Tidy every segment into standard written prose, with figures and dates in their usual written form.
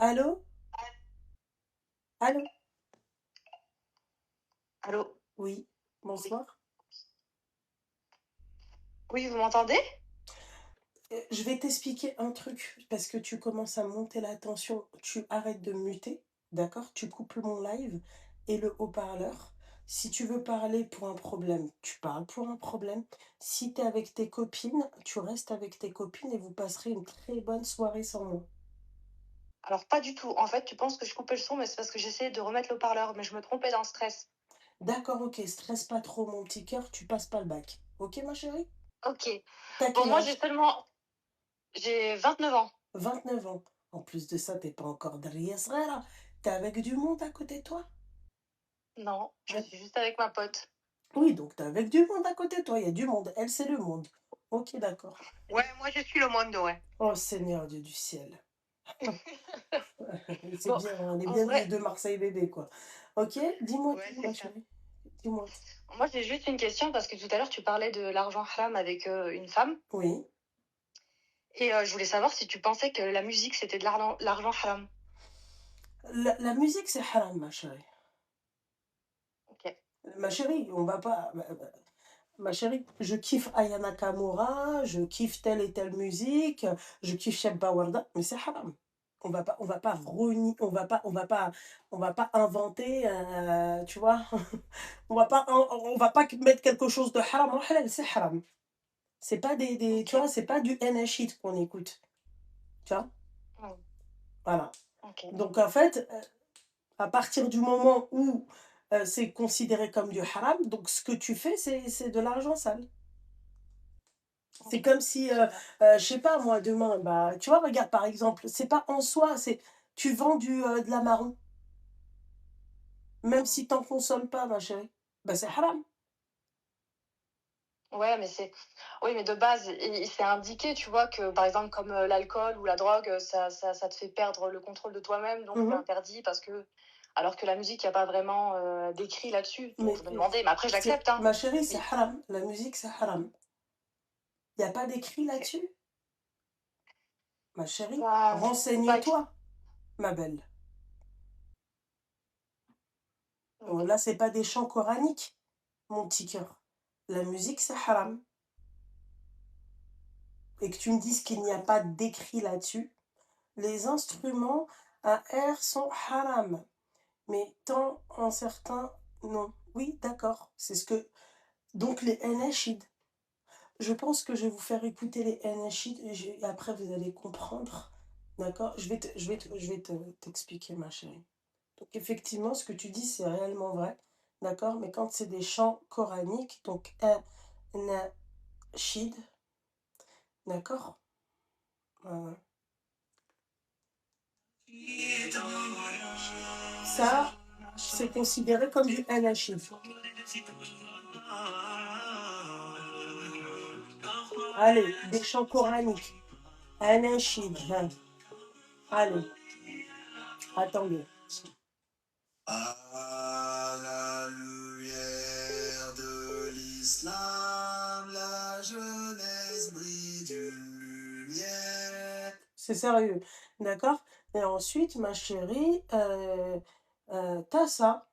Allô? Allô? Allô? Oui, bonsoir. Oui, vous m'entendez? Je vais t'expliquer un truc parce que tu commences à monter la tension. Tu arrêtes de muter, d'accord? Tu coupes mon live et le haut-parleur. Si tu veux parler pour un problème, tu parles pour un problème. Si tu es avec tes copines, tu restes avec tes copines et vous passerez une très bonne soirée sans moi. Alors pas du tout. En fait, tu penses que je coupais le son, mais c'est parce que j'essayais de remettre le parleur, mais je me trompais dans le stress. D'accord, ok, stresse pas trop mon petit cœur, tu passes pas le bac. Ok, ma chérie? OK. T'as Bon, quel moi, âge? j'ai 29 ans. 29 ans. En plus de ça, t'es pas encore derrière là. T'es avec du monde à côté de toi? Non, je Hein? suis juste avec ma pote. Oui, donc t'es avec du monde à côté de toi. Il y a du monde. Elle, c'est le monde. Ok, d'accord. Ouais, moi je suis le monde, ouais. Oh Seigneur Dieu du ciel. C'est Bon, bien, on est en bien vrai, les deux Marseille bébés, quoi. Ok, dis-moi ouais, tout, c'est ma ça. chérie. Dis-moi. Moi, j'ai juste une question parce que tout à l'heure, tu parlais de l'argent haram avec une femme. Oui. Et je voulais savoir si tu pensais que la musique, c'était de l'argent haram. La musique, c'est haram, ma chérie. Ok. Ma chérie, on va pas. Ma chérie, je kiffe Aya Nakamura, je kiffe telle et telle musique, je kiffe Shabba Warda, mais c'est haram. On va pas renier, on va pas inventer, tu vois. On va pas mettre quelque chose de haram en halal, c'est haram. C'est pas tu Ok. vois, c'est pas du NH qu'on écoute, tu vois. Hmm. Voilà. Ok. Donc en fait, à partir du moment où c'est considéré comme du haram, donc ce que tu fais, c'est de l'argent sale. C'est Ok. comme si, Très bien. je sais pas moi, demain, bah, tu vois, regarde par exemple, c'est pas en soi, c'est tu vends de la marron, même Hmm. si t'en consommes pas, ma chérie, bah c'est haram. Ouais, mais oui, mais de base, c'est indiqué, tu vois, que par exemple, comme l'alcool ou la drogue, ça te fait perdre le contrôle de toi-même, donc c'est Mhm. interdit parce que. Alors que la musique, il n'y a pas vraiment d'écrit là-dessus. Donc Mais je me demandais, mais après, c'est, j'accepte, hein. ma chérie, c'est Mais haram. La musique, c'est haram. Il n'y a pas d'écrit ok. là-dessus, ma chérie. Bah, c'est pas. Renseigne-toi, ma belle. Ok. Là, c'est pas des chants coraniques, mon petit cœur. La musique, c'est haram. Et que tu me dises qu'il Ok. n'y a pas d'écrit là-dessus. Les instruments à air sont haram. Mais tant en certains, non. Oui, d'accord. C'est ce que. Donc les NHID. Je pense que je vais vous faire écouter les NHID et après vous allez comprendre. D'accord? Je vais t'expliquer, ma chérie. Donc effectivement, ce que tu dis, c'est réellement vrai. D'accord? Mais quand c'est des chants coraniques, donc NHID, d'accord? Voilà. Ça, c'est considéré comme du NHID. Allez, des chants coraniques. Anachid. Hein. Allez, attendez. À la lumière de l'islam, la jeunesse brille d'une lumière. C'est sérieux, d'accord? Et ensuite, ma chérie, t'as ça.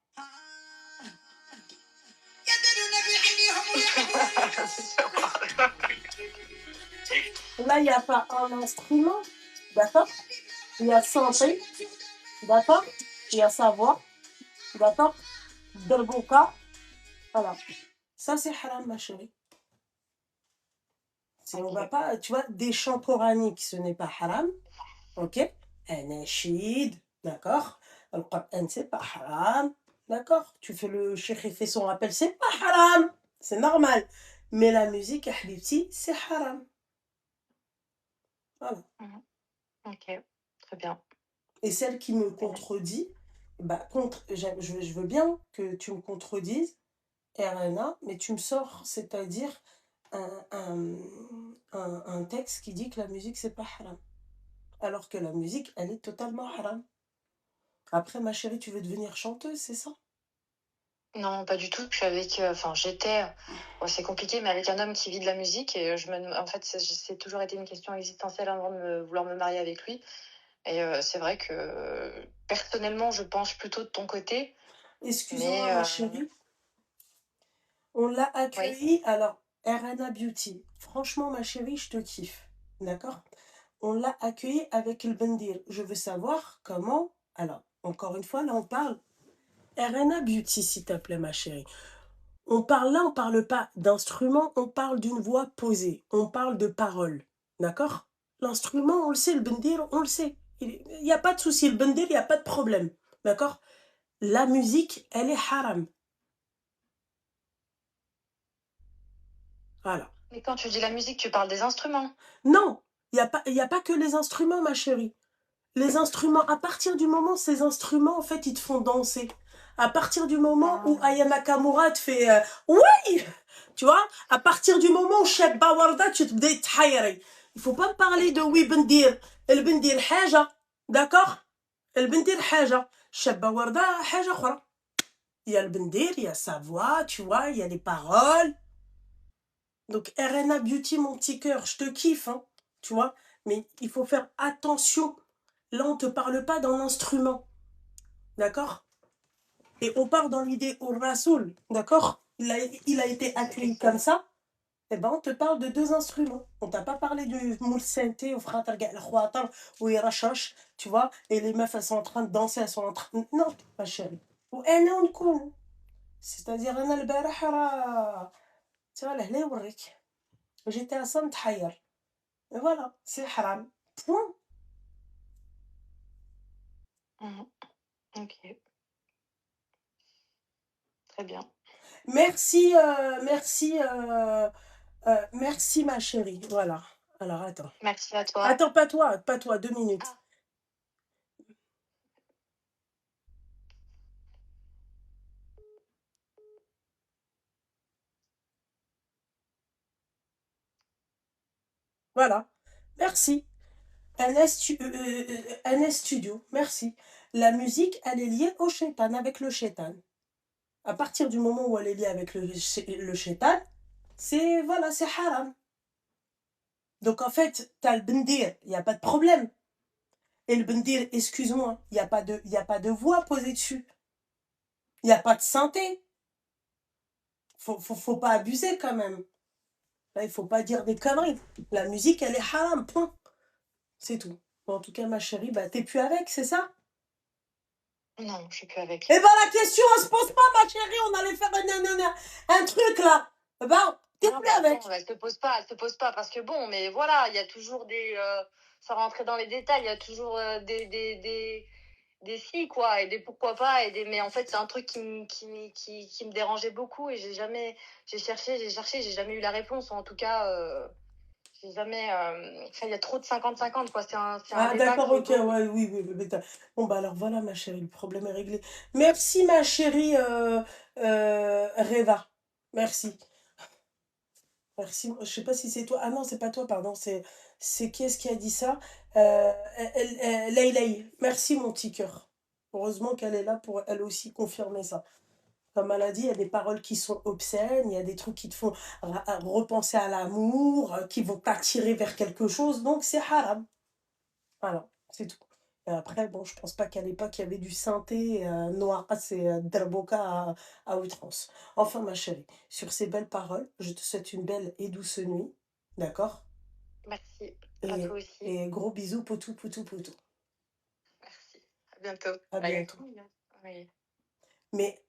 Là, il n'y a pas un instrument, d'accord? Il y a santé, d'accord? Il y a savoir, d'accord? Derboka, voilà. Ça, c'est haram, ma chérie. On va Ok. pas, tu vois, des chants coraniques, ce n'est pas haram, ok? Anachid, d'accord? Al-Qur'an, c'est pas haram, d'accord? Tu fais le cheikh, il fait son rappel, c'est pas haram, c'est normal. Mais la musique, ya habibti, c'est haram. Voilà. Mhm. Ok. Très bien. Et celle qui me Mais- contredit, bah, je veux bien que tu me contredises, RNA, mais tu me sors, c'est-à-dire un, un, un texte qui dit que la musique, c'est pas haram. Alors que la musique, elle est totalement haram. Après, ma chérie, tu veux devenir chanteuse, c'est ça? Non, pas du tout. Je suis avec. Enfin, j'étais. Bon, c'est compliqué, mais avec un homme qui vit de la musique. Et en fait, c'est toujours été une question existentielle avant de vouloir me marier avec lui. Et c'est vrai que, personnellement, je penche plutôt de ton côté, mais Excuse-moi, ma chérie, on l'a oui. accueilli. Alors, RNA Beauty, franchement, ma chérie, je te kiffe. D'accord? On l'a accueilli avec le bendir. Je veux savoir comment. Alors, encore une fois, là, on parle RNA Beauty, s'il te plaît, ma chérie. On parle là, on parle pas d'instrument, on parle d'une voix posée. On parle de paroles. D'accord? L'instrument, on le sait, le bendir, on le sait. Il n'y a pas de souci, le bendir, il n'y a pas de problème. D'accord? La musique, elle est haram. Voilà. Mais quand tu dis la musique, tu parles des instruments? Non, il y a pas que les instruments, ma chérie. Les instruments, à partir du moment, ces instruments, en fait, ils te font danser. À partir du moment où Ah. Aya Nakamura te fait oui, tu vois, à partir du moment où Cheb Bawarda, tu te dis تحيري. Il faut pas me parler de oui بندير. البندير حاجة, d'accord? البندير حاجة. Cheb Bawarda حاجة أخرى. Il y a le bendir, il y a sa voix, tu vois, il y a les paroles. Donc RNA Beauty, mon petit cœur, je te kiffe, hein, tu vois, mais il faut faire attention. Là, on ne te parle pas dans l'instrument, d'accord? Et on part dans l'idée au Rasoul, d'accord? Il a été accueilli comme ça. Eh ben, on te parle de deux instruments. On t'a pas parlé du moule synthé ou frater le khwatar ou irachach, tu vois, et les meufs, elles sont en train de danser, elles sont en train. Non, ma chérie. Ou أنا ونكون. C'est-à-dire, أنا البارح راه tu vois, l'هلا يوريك. J'étais à ça متحير. Et voilà, c'est haram. Point. Mmh. OK, très bien. Merci, merci ma chérie. Voilà. Alors attends. Merci à toi. Attends, pas toi, 2 minutes. Ah, Voilà. Merci. NS Studio, merci. La musique, elle est liée au shaitan, avec le shaitan. À partir du moment où elle est liée avec le shaitan, c'est, voilà, c'est haram. Donc en fait, t'as le bendir, il n'y a pas de problème. Et le bendir, excuse-moi, il y a pas de voix posée dessus. Il n'y a pas de synthé. Faut pas abuser quand même. Là, il faut pas dire des conneries. La musique, elle est haram, point. C'est tout. Bon, en tout cas, ma chérie, bah, t'es plus avec, c'est ça? non, je suis plus avec. Eh ben, la question, elle se pose pas, ma chérie. On allait faire un truc, là. Eh ben, t'es Non, plus bah, attends, avec. elle se pose pas parce que bon, mais voilà, il y a toujours sans rentrer dans les détails, il y a toujours, des si quoi et des pourquoi pas et des mais en fait, c'est un truc qui me dérangeait beaucoup et j'ai cherché, j'ai jamais eu la réponse ou en tout cas, j'ai jamais, enfin, il y a trop de 50-50 quoi. C'est un Ah, débat d'accord, qui est ok, beau. ouais, oui, oui, oui, bon, bah, alors voilà, ma chérie, le problème est réglé. Merci, ma chérie, Reva. Merci. Merci. Je sais pas si c'est toi. Ah non, c'est pas toi, pardon. C'est qui est-ce qui a dit ça? Leïleï. Merci, mon petit cœur. Heureusement qu'elle est là pour elle aussi confirmer ça. Comme elle a dit, il y a des paroles qui sont obscènes, il y a des trucs qui te font repenser à l'amour, qui vont t'attirer vers quelque chose, donc c'est haram. Voilà, c'est tout. Et après, bon, je pense pas qu'à l'époque, il y avait du synthé, noir, c'est derboka à outrance. Enfin, ma chérie, sur ces belles paroles, je te souhaite une belle et douce nuit, d'accord? Merci, à Et, toi aussi. et gros bisous, potou, potou, potou. Merci, à bientôt. À Bye. bientôt. Oui. Mais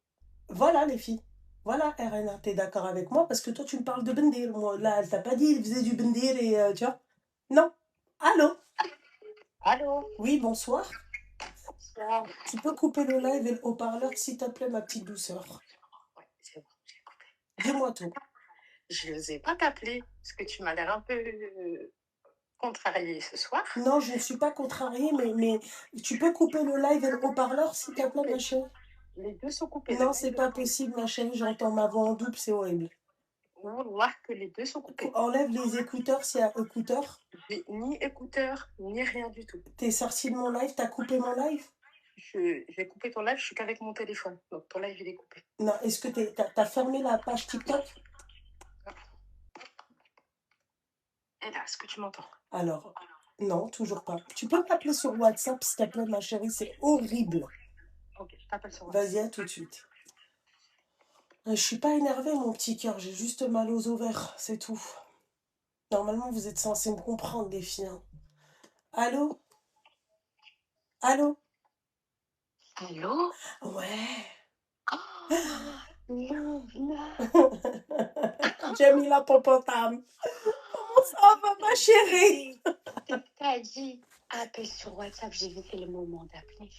voilà, les filles. Voilà, RNA, t'es d'accord avec moi? Parce que toi, tu me parles de Bendir. Moi, là, elle t'a pas dit, il faisait du Bendir et tu vois? Non. Allô? Allô? Oui, bonsoir. Bonsoir. Tu peux couper le live et le haut-parleur, s'il te plaît, ma petite douceur. Ouais, c'est bon, j'ai coupé. Dis-moi tout. Je n'osais pas t'appeler parce que tu m'as l'air un peu contrariée ce soir. Non, je ne suis pas contrariée, mais tu peux couper le live et le haut-parleur, s'il te C'est plaît, ma coupé. chérie? Les deux sont coupés. Le Non, live c'est et pas le possible, ma chérie, j'entends ma voix en double, c'est horrible. Wallah que les deux sont coupés. Enlève les écouteurs s'il y a écouteurs. J'ai ni écouteur, ni rien du tout. T'es sorti de mon live, t'as coupé mon live? J'ai coupé ton live, je suis qu'avec mon téléphone. Donc ton live, il est coupé. Non, est-ce que t'as fermé la page TikTok? Et là, est-ce que tu m'entends? Alors, Non, toujours pas. Tu peux m'appeler sur WhatsApp, s'il te plaît, ma chérie, c'est horrible. Ok, je t'appelle sur WhatsApp. Vas-y, à tout de suite. Je suis pas énervée, mon petit cœur, j'ai juste mal aux ovaires, c'est tout. Normalement, vous êtes censés me comprendre, les filles, hein. Allô? Allô? Allô? Ouais. Oh, non, non. Jamila Popotam. Comment ça va, ma chérie? T'as dit appel sur WhatsApp, j'ai vu c'est le moment d'appeler.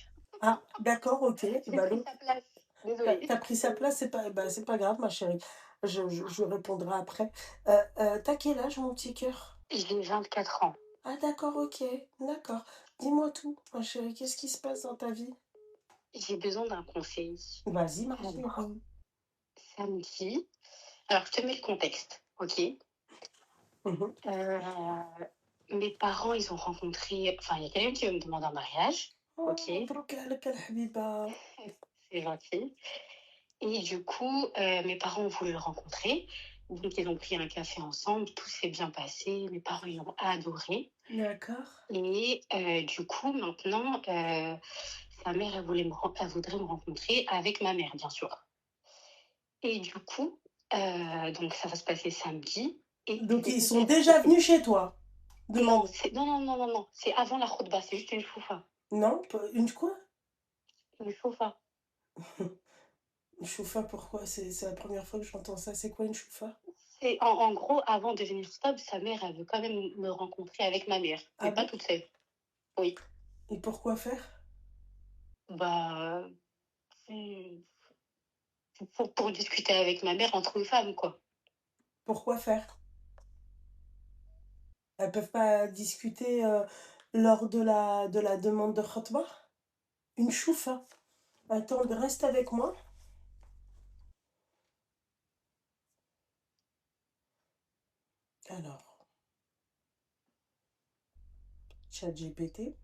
Ah, d'accord, ok. J'ai Bah, pris donc, sa place. t'as Désolée. pris sa place, c'est pas grave, ma chérie. Je répondrai après. T'as quel âge, mon petit cœur? J'ai 24 ans. Ah, d'accord, ok. D'accord. Dis-moi tout, ma chérie. Qu'est-ce qui se passe dans ta vie? J'ai besoin d'un conseil. Vas-y, ma Alors, chérie. samedi. Alors, je te mets le contexte, ok? Mhm. Euh, Mes parents, ils ont rencontré. Enfin, il y a quelqu'un qui veut me demander un mariage, Oh, ok? مبروك عليك الحبيبة. C'est gentil. Et du coup, mes parents ont voulu le rencontrer. Donc, ils ont pris un café ensemble. Tout s'est bien passé. Mes parents, ils ont adoré. D'accord. Et du coup, maintenant, sa mère, elle voudrait me rencontrer avec ma mère, bien sûr. Et du coup, donc ça va se passer samedi. Et Donc, c'est ils sont hyper déjà stressé. venus chez toi. Non, Demande. non, non, non, non, non. C'est avant la khutba, c'est juste une choufa. Non? Une quoi? Une choufa. Une choufa, pourquoi? C'est la première fois que j'entends ça. C'est quoi une choufa? C'est en gros, avant de venir stop, sa mère, elle veut quand même me rencontrer avec ma mère, Ah mais pas bon? toute seule. Oui. Et pourquoi faire? Bah, c'est pour discuter avec ma mère entre femmes, quoi. Pourquoi faire? Elles peuvent pas discuter lors de la demande de khutbah? Une choufa. Attends, reste avec moi. Alors, chat GPT.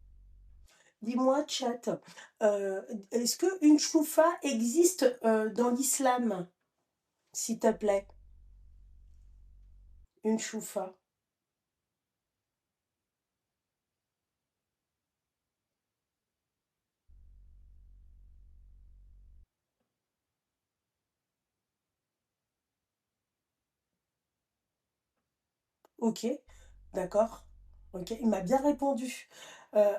Dis-moi, chat, est-ce que une choufa existe dans l'islam, s'il te plaît? Une choufa. Ok, d'accord. Ok, il m'a bien répondu.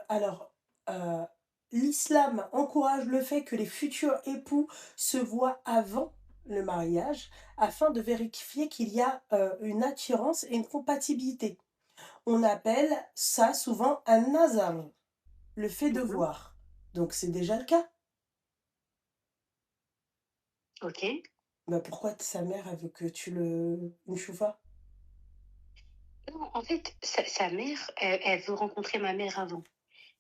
Alors, euh, l'islam encourage le fait que les futurs époux se voient avant le mariage afin de vérifier qu'il y a une attirance et une compatibilité. On appelle ça souvent un nazar, le fait de Mhm. voir. Donc c'est déjà le cas. Ok. Bah pourquoi sa mère elle veut que tu le une choufa? Non, en fait, sa mère, elle veut rencontrer ma mère avant.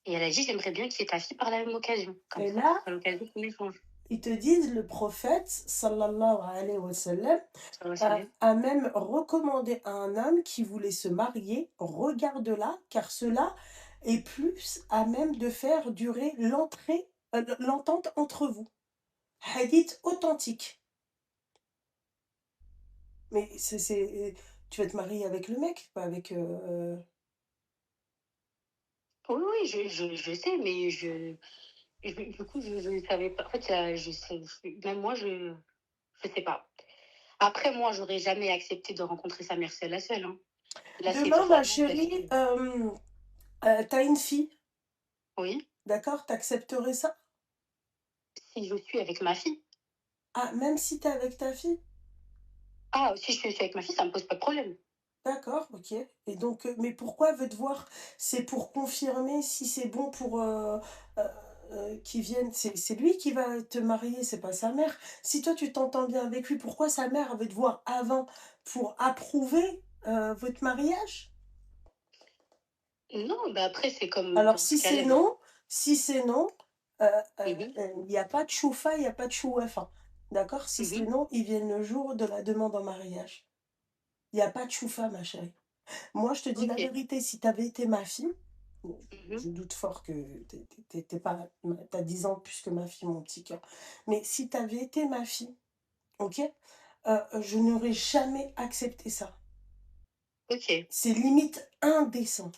Et elle a dit, j'aimerais bien qu'il y ait ta fille par la même occasion. Comme Et ça, ce là, sera l'occasion qu'on échange. ils te disent le prophète sallallahu alayhi wa sallam Ça va, ça va. a même recommandé à un homme qui voulait se marier, regarde-la, car cela est plus à même de faire durer l'entente entre vous. Hadith authentique. Mais tu vas te marier avec le mec, pas avec... Oui, oui, je sais, mais du coup, je ne savais pas. En fait, je sais, même moi, je sais pas. Après, moi, j'aurais jamais accepté de rencontrer sa mère seule à seule, hein. Là, c'est Demain, ma vraiment parce que, chérie, t'as une fille, oui, d'accord? T'accepterais ça? si je suis avec ma fille. Ah, même si t'es avec ta fille? Ah, si je suis avec ma fille, ça me pose pas de problème. D'accord, ok. Et donc, mais pourquoi elle veut te voir? C'est pour confirmer si c'est bon pour qu'il vienne. C'est lui qui va te marier, c'est pas sa mère. Si toi tu t'entends bien avec lui, pourquoi sa mère elle veut te voir avant pour approuver votre mariage? Non, bah après, c'est comme Alors dans ce cas-là. si c'est non, Mhm, il n'y a pas de choufa, il n'y a pas de chouef, hein. D'accord? Si c'est mhm, non, ils viennent le jour de la demande en mariage. Il n'y a pas de choufa, ma chérie. Moi, je te dis la ok. vérité, si tu avais été ma fille, bon, Mhm, je doute fort que t'es pas, t'as 10 ans plus que ma fille, mon petit cœur. Mais si tu avais été ma fille, ok, je n'aurais jamais accepté ça. ok. C'est limite indécent.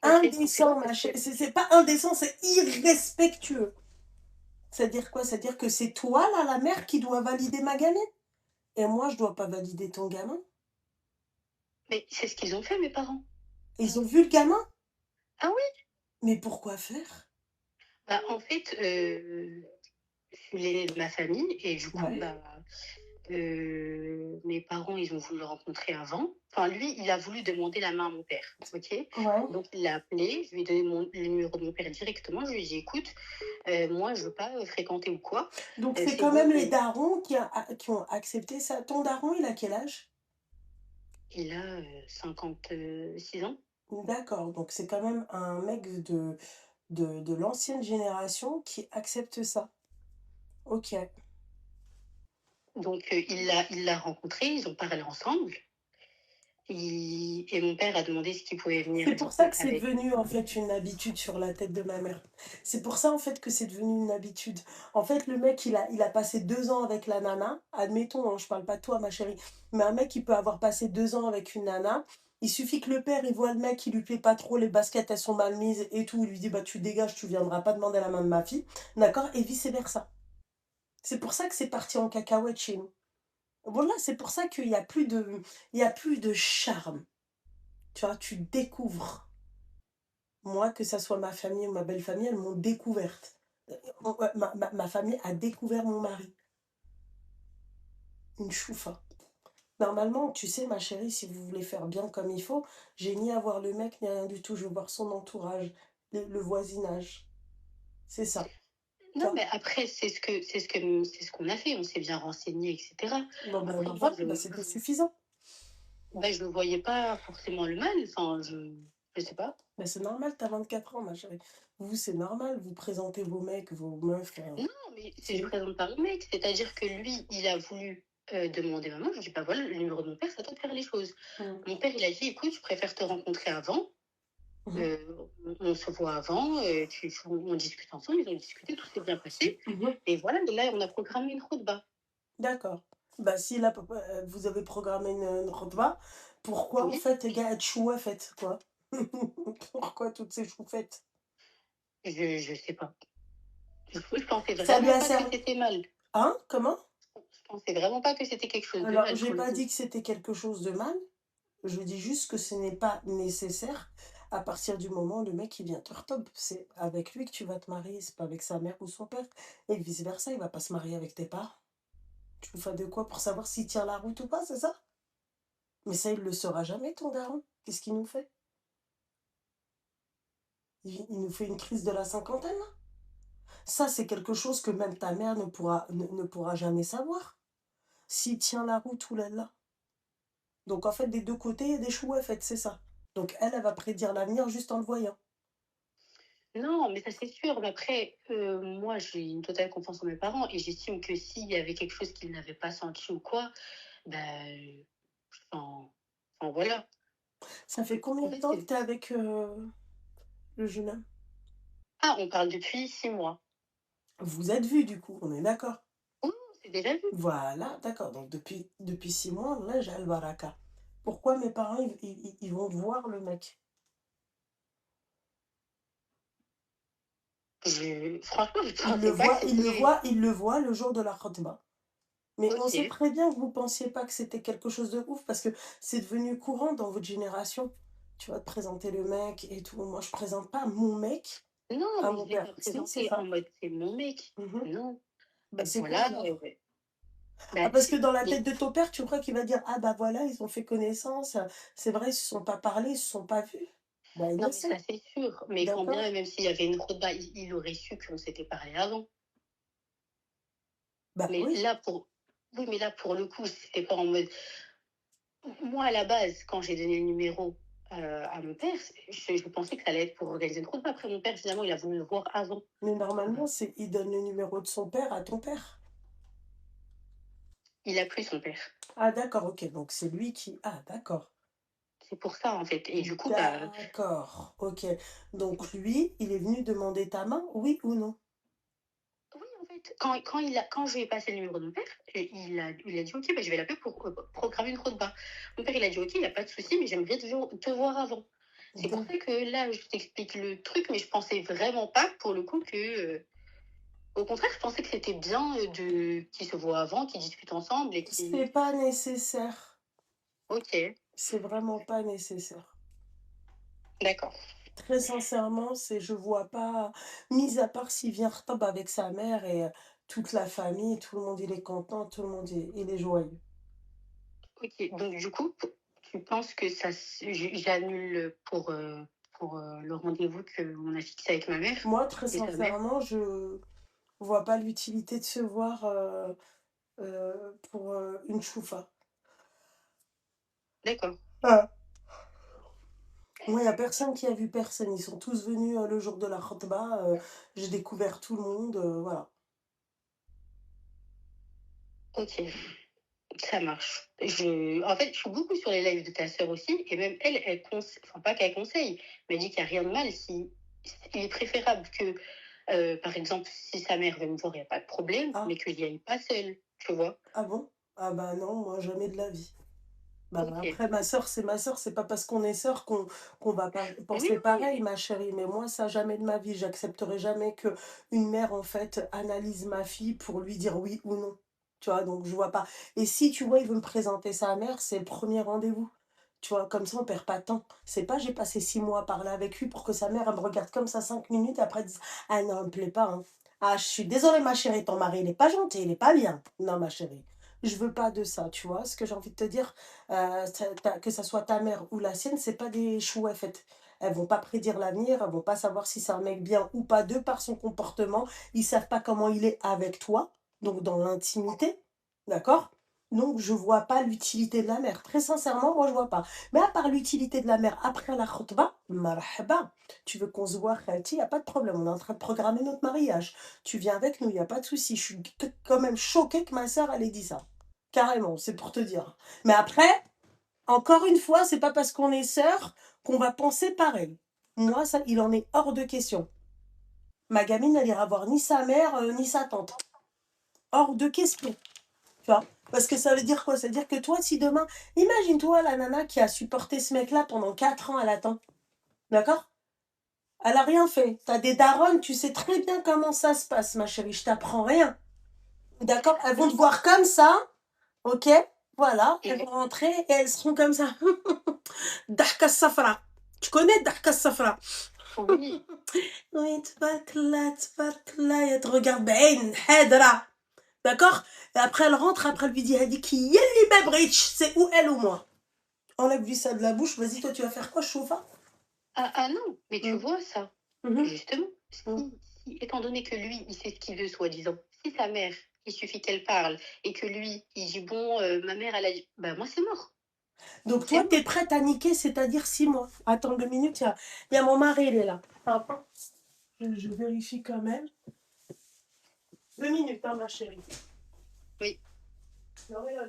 Ok, on fait quoi? Indécent, ma Parce que chérie. C'est pas indécent, c'est irrespectueux. C'est-à-dire quoi? C'est-à-dire que c'est toi, là, la mère, qui doit valider ma gamine? Et moi, je dois pas valider ton gamin? mais c'est ce qu'ils ont fait, mes parents. Ils ont vu le gamin? Ah oui? Mais pourquoi faire? Bah, en fait, je suis l'aînée de ma famille et du coup, Ouais, bah, mes parents, ils ont voulu le rencontrer avant. Enfin, lui, il a voulu demander la main à mon père, ok? ouais. Donc, il l'a appelé, je lui ai donné le numéro de mon père directement. Je lui ai dit, écoute, moi, je veux pas fréquenter ou quoi. Donc c'est C'est quand bon, même les darons qui ont accepté ça. Ton daron, il a quel âge? il a 56 ans. D'accord, donc c'est quand même un mec de l'ancienne génération qui accepte ça. OK. Donc, il l'a rencontré, ils ont parlé ensemble. Et mon père a demandé ce qu'il pouvait venir C'est du pour ça coup que c'est avec. devenu en fait une habitude sur la tête de ma mère. C'est pour ça en fait que c'est devenu une habitude. En fait, le mec, il a passé 2 ans avec la nana. Admettons, hein, je parle pas de toi, ma chérie, mais un mec, il peut avoir passé 2 ans avec une nana. Il suffit que le père, il voit le mec, il lui plaît pas trop, les baskets, elles sont mal mises et tout. Il lui dit, bah tu dégages, tu viendras pas demander la main de ma fille. D'accord? Et vice-versa. C'est pour ça que c'est parti en cacahuète chez nous. Voilà, c'est pour ça il y a plus de charme. Tu vois, tu découvres. Moi, que ça soit ma famille ou ma belle famille, elles m'ont découverte. Ouais, ma famille a découvert mon mari. Une choufa. Normalement, tu sais, ma chérie, si vous voulez faire bien comme il faut, j'ai ni à voir le mec, ni rien du tout. Je veux voir son entourage, le voisinage. C'est ça. Tu Non, vois? mais après, c'est ce qu'on a fait. On s'est bien renseigné, etc. Bon, Après, ben moi, voilà, ben c'était suffisant. je ne voyais pas forcément le mal. Enfin, je sais pas. Mais c'est normal, t'as 24 ans, ma chérie. Vous, c'est normal, vous présentez vos mecs, vos meufs. Non, mais je C'est... présente pas mon mec. C'est-à-dire que lui, il a voulu demander maman. Je dis, bah voilà, le numéro de mon père, ça doit faire les choses. Mm. Mon père, il a dit, écoute, je préfère te rencontrer avant. Mhm. Euh, on se voit avant, on discute ensemble. Ils ont discuté, tout s'est bien passé. Mhm. Et voilà, mais là, on a programmé une bas. D'accord. Bah, si là, vous avez programmé une khotba, pourquoi en Oui, fait, gars, faites quoi? Pourquoi toutes ces choufettes? je sais pas. Je pensais Ça lui vraiment a pas que servi. c'était mal. Hein? Comment? Je pensais vraiment pas que c'était quelque chose de Alors, mal j'ai pour le pas coup. dit que c'était quelque chose de mal, je dis juste que ce n'est pas nécessaire à partir du moment où le mec il vient te retob. C'est avec lui que tu vas te marier, c'est pas avec sa mère ou son père. Et vice versa, il va pas se marier avec tes parents. Tu fais de quoi pour savoir s'il tient la route ou pas, c'est ça? Mais ça, il le saura jamais, ton daron. Qu'est-ce qu'il nous fait? Il nous fait une crise de la cinquantaine, là? Ça, c'est quelque chose que même ta mère ne pourra jamais savoir. S'il tient la route, oulala. Donc en fait, des 2 côtés, il y a des chouettes, c'est ça. Donc elle va prédire l'avenir juste en le voyant. Non, mais ça c'est sûr. Mais après, moi, j'ai une totale confiance en mes parents et j'estime que s'il y avait quelque chose qu'ils n'avaient pas senti ou quoi, ben, enfin, voilà. Ça fait En combien de fait, temps que tu es avec, le jeune homme? ah, on parle depuis 6 mois. Vous êtes vus du coup, on est d'accord? Oui, on s'est déjà vu. Voilà, d'accord, donc depuis 6 mois, là, j'ai al baraka. Pourquoi mes parents, ils vont voir le mec? Franchement, je pensais pas que c'était. Ils le voient le jour de la khotba. Mais on sait Ok. très bien que vous pensiez pas que c'était quelque chose de ouf parce que c'est devenu courant dans votre génération. Tu vas te présenter le mec et tout. Moi, je présente pas mon mec Non, à mais je mon ne l'ai pas père. Si, c'est présenté en ça. mode c'est mon mec. Mhm. Non. Bah, c'est quoi Voilà. alors? Ah, Bah, parce que dans la tête de ton père, tu crois qu'il va dire, ah bah voilà, ils ont fait connaissance, c'est vrai, ils se sont pas parlé, ils se sont pas vus. Bah, il non, le mais ça sait, c'est sûr. Mais quand d'accord? bien même s'il y avait une route, il aurait su qu'on s'était parlé avant. Bah Mais oui, là, oui, mais là, pour le coup, c'était pas en mode. Moi, à la base, quand j'ai donné le numéro à mon père, je pensais que ça allait être pour organiser une route. Après, mon père, finalement, il a voulu le voir avant. mais normalement, c'est, il donne le numéro de son père à ton père. Il a plus son père. Ah d'accord, ok, donc c'est lui qui... Ah d'accord. C'est pour ça, en fait. Et du coup, bah, D'accord, ok. Donc lui, il est venu demander ta main, oui ou non? oui, en fait, quand je lui ai passé le numéro de mon père, il a dit, OK, bah, je vais l'appeler pour programmer une route bas. Mon père, il a dit, OK, il n'y a pas de souci, mais j'aimerais te voir avant. C'est pour Donc, ça que là, je t'explique le truc, mais je pensais vraiment pas, pour le coup, que. Au contraire, je pensais que c'était bien qu'ils se voient avant, qu'ils discutent ensemble et qu'ils. c'est pas nécessaire. Ok, C'est vraiment pas nécessaire. d'accord. Très sincèrement, je vois pas, mis à part s'il vient retob avec sa mère et toute la famille, tout le monde il est content, tout le monde il est joyeux. Ok, donc du coup, tu penses que j'annule pour le rendez-vous qu'on a fixé avec ma mère Moi, très et sa mère? sincèrement, je vois pas l'utilité de se voir pour une choufa. D'accord. Ah. Moi, il y a personne qui a vu personne. Ils sont tous venus le jour de la khotba. J'ai découvert tout le monde. Voilà. Ok, ça marche. En fait, je suis beaucoup sur les lives de ta sœur aussi, et même elle conseille, enfin pas qu'elle conseille, mais elle dit qu'il n'y a rien de mal si il est préférable que, par exemple, si sa mère veut me voir, il n'y a pas de problème, Ah, mais que j'y aille pas seule, tu vois. ah bon? Ah bah non, moi jamais de la vie. Bah, Ok. après, ma sœur, c'est pas parce qu'on est sœurs qu'on va pas Oui, penser pareil, oui. ma chérie. Mais moi, ça, jamais de ma vie. J'accepterai jamais que une mère, en fait, analyse ma fille pour lui dire oui ou non. Tu vois, donc je vois pas. Et si, tu vois, il veut me présenter sa mère, c'est le premier rendez-vous. Tu vois, comme ça, on perd pas de temps. C'est pas, j'ai passé 6 mois à parler avec lui pour que sa mère, elle me regarde comme ça 5 minutes, après, elle dise, ah non, elle me plaît pas, hein. Ah, je suis désolée, ma chérie, ton mari, il est pas gentil, il est pas bien. Non, ma chérie. Je veux pas de ça, tu vois. Ce que j'ai envie de te dire, que ça soit ta mère ou la sienne, c'est pas des chouettes. Elles vont pas prédire l'avenir, elles vont pas savoir si c'est un mec bien ou pas de par son comportement. Ils savent pas comment il est avec toi, donc dans l'intimité, d'accord? Donc je vois pas l'utilité de la mère. Très sincèrement, moi je vois pas. Mais à part l'utilité de la mère après la khutba, marhaba, tu veux qu'on se voit, Khalti, y a pas de problème. On est en train de programmer notre mariage. Tu viens avec nous, y a pas de souci. Je suis quand même choquée que ma sœur elle ait dit ça. Carrément, c'est pour te dire. Mais après, encore une fois, c'est pas parce qu'on est sœurs qu'on va penser pareil. Moi, ça, il en est hors de question. Ma gamine, elle ira voir ni sa mère, ni sa tante. Hors de question, tu vois. Parce que ça veut dire quoi? Ça veut dire que toi, si demain, imagine-toi la nana qui a supporté ce mec-là pendant 4 ans, elle attend. D'accord? Elle a rien fait. T'as des daronnes, tu sais très bien comment ça se passe, ma chérie. Je t'apprends rien. D'accord? Elles vont te voir comme ça, ok? Voilà, elles vont Oui. rentrer et elles seront comme ça. Dahka Safra. Tu connais Dahka Safra? Oui. Oui, tbarkla, et elle te regarde, ben, Hedra. D'accord? Et après, elle rentre, après, elle lui dit, elle dit, qui yelli bebrich, c'est où elle ou moi? Enlève-lui ça de la bouche, vas-y, toi, tu vas faire quoi, chauffard? Ah non, mais tu Hum, vois ça, mhm, justement, hum. étant donné que lui, il sait ce qu'il veut, soi-disant, si sa mère, il suffit qu'elle parle et que lui, il dit bon, ma mère, elle a dit, bah moi, c'est mort. Donc, C'est toi, mort. t'es prête à niquer, c'est-à-dire 6 mois. Attends 2 minutes, il y a mon mari, il est là. Attends, je vérifie quand même. 2 minutes, hein, ma chérie. Oui. Non, mais là,